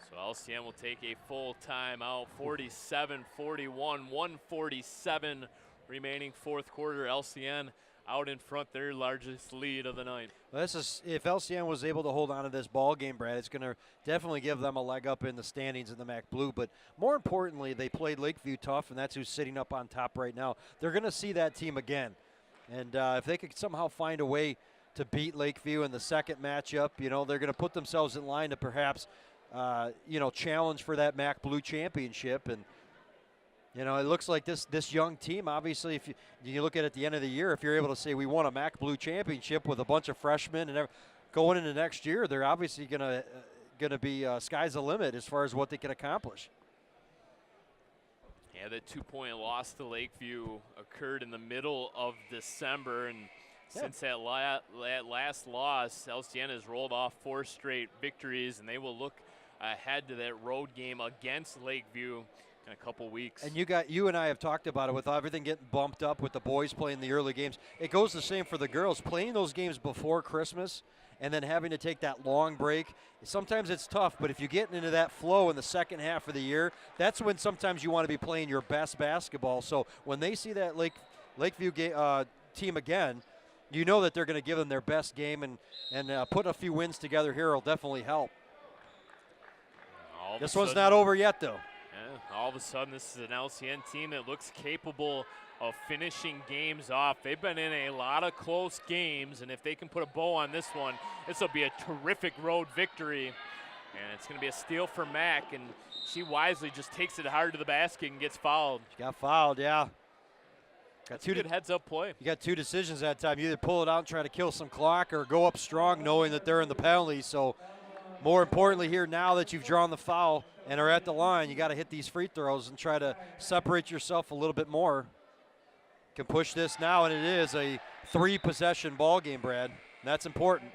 So LCN will take a full timeout. 47-41, 147 remaining 4th quarter. LCN out in front, their largest lead of the night. Well, this is, if LCN was able to hold on to this ball game, Brad, it's going to definitely give them a leg up in the standings in the MAC Blue. But more importantly, they played Lakeview tough, and that's who's sitting up on top right now. They're going to see that team again. And if they could somehow find a way to beat Lakeview in the second matchup, you know, they're going to put themselves in line to perhaps, you know, challenge for that MAC Blue championship. And, you know, it looks like this young team, obviously, if you look at the end of the year, if you're able to say we won a MAC Blue championship with a bunch of freshmen and going into next year, they're obviously going to be sky's the limit as far as what they can accomplish. Yeah, that 2-point loss to Lakeview occurred in the middle of December, and since that last loss, LCN has rolled off 4 straight victories, and they will look ahead to that road game against Lakeview in a couple weeks. And you and I have talked about it with everything getting bumped up with the boys playing the early games. It goes the same for the girls. Playing those games before Christmas and then having to take that long break, sometimes it's tough, but if you get into that flow in the second half of the year, that's when sometimes you want to be playing your best basketball. So when they see that Lakeview team again, you know that they're going to give them their best game, and putting a few wins together here will definitely help. This one's not over yet, though. Yeah, all of a sudden, this is an LCN team that looks capable of finishing games off. They've been in a lot of close games, and if they can put a bow on this one, this will be a terrific road victory. And it's going to be a steal for Mack, and she wisely just takes it hard to the basket and gets fouled. She got fouled, yeah. That's a good heads-up play. You got 2 decisions that time. You either pull it out and try to kill some clock or go up strong knowing that they're in the penalty. So more importantly here, now that you've drawn the foul and are at the line, you got to hit these free throws and try to separate yourself a little bit more. Can push this now, and it is a 3-possession ball game, Brad. That's important.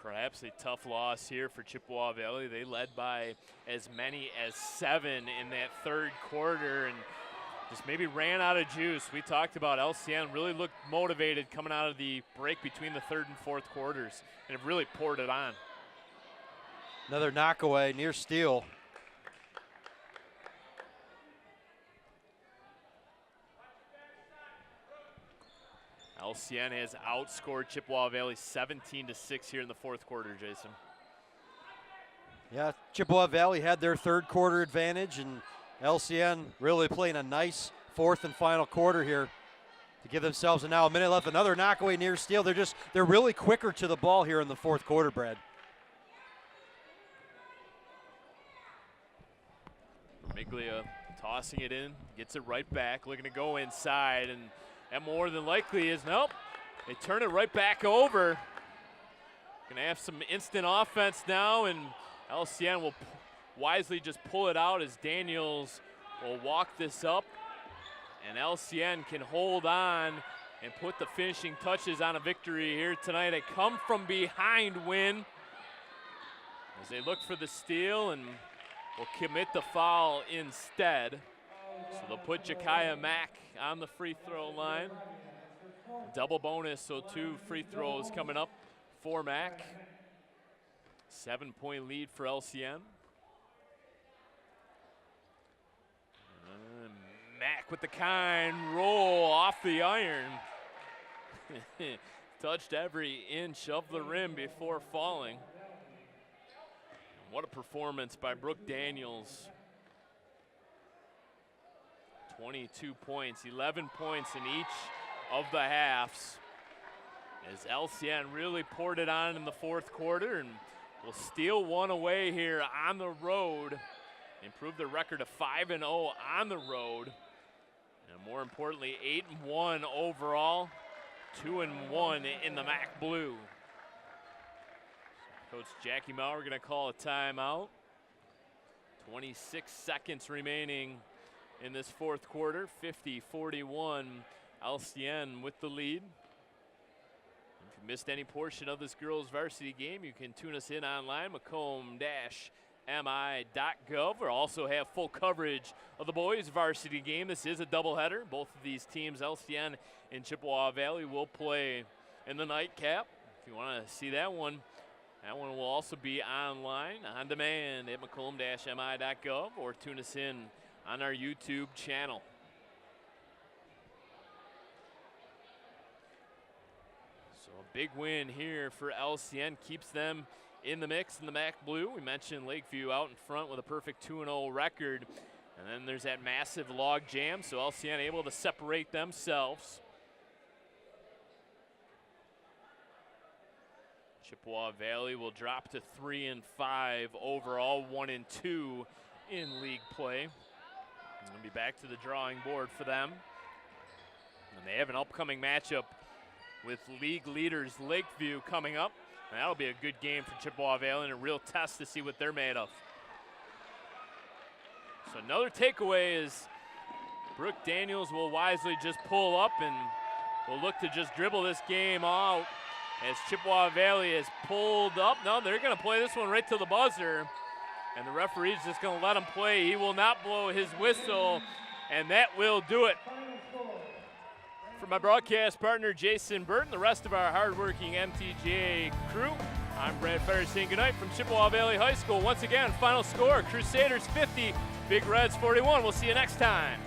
Perhaps a tough loss here for Chippewa Valley. They led by as many as 7 in that third quarter and just maybe ran out of juice. We talked about LCN really looked motivated coming out of the break between the third and fourth quarters, and have really poured it on. Another knockaway, near steal. LCN has outscored Chippewa Valley 17-6 here in the fourth quarter, Jason. Yeah, Chippewa Valley had their third quarter advantage, and LCN really playing a nice fourth and final quarter here to give themselves a minute left. Another knockaway near steal. They're really quicker to the ball here in the fourth quarter, Brad. Miglia tossing it in, gets it right back, looking to go inside, and that more than likely is, nope, they turn it right back over. Gonna have some instant offense now, and LCN will wisely just pull it out as Daniels will walk this up, and LCN can hold on and put the finishing touches on a victory here tonight. A come from behind win as they look for the steal and will commit the foul instead. So they'll put Jakaya Mack on the free throw line. Double bonus, so 2 free throws coming up for Mack. 7-point lead for LCN. Mack with the kind roll off the iron. Touched every inch of the rim before falling. What a performance by Brooke Daniels. 22 points, 11 points in each of the halves. As LCN really poured it on in the fourth quarter and will steal one away here on the road. Improve their record to 5-0 on the road. And more importantly, 8-1 overall, 2-1 in the MAC Blue. Coach Jackie Maurer gonna call a timeout. 26 seconds remaining in this fourth quarter, 50-41, LCN with the lead. If you missed any portion of this girls varsity game, you can tune us in online, macomb-mi.gov, or also have full coverage of the boys varsity game. This is a doubleheader. Both of these teams, LCN and Chippewa Valley, will play in the nightcap. If you want to see that one will also be online, on demand at macomb-mi.gov, or tune us in on our YouTube channel. So a big win here for LCN, keeps them in the mix in the MAC Blue. We mentioned Lakeview out in front with a perfect 2-0 record. And then there's that massive log jam, so LCN able to separate themselves. Chippewa Valley will drop to 3-5 overall, 1-2 in league play. We'll be back to the drawing board for them. And they have an upcoming matchup with league leaders Lakeview coming up And that'll be a good game for Chippewa Valley and a real test to see what they're made of. So another takeaway is Brooke Daniels will wisely just pull up and will look to just dribble this game out as Chippewa Valley is pulled up. No, they're going to play this one right to the buzzer. And the referee's just going to let him play. He will not blow his whistle, and that will do it. For my broadcast partner, Jason Burton, the rest of our hardworking MTGA crew, I'm Brad Fetter saying goodnight from Chippewa Valley High School. Once again, final score, Crusaders 50, Big Reds 41. We'll see you next time.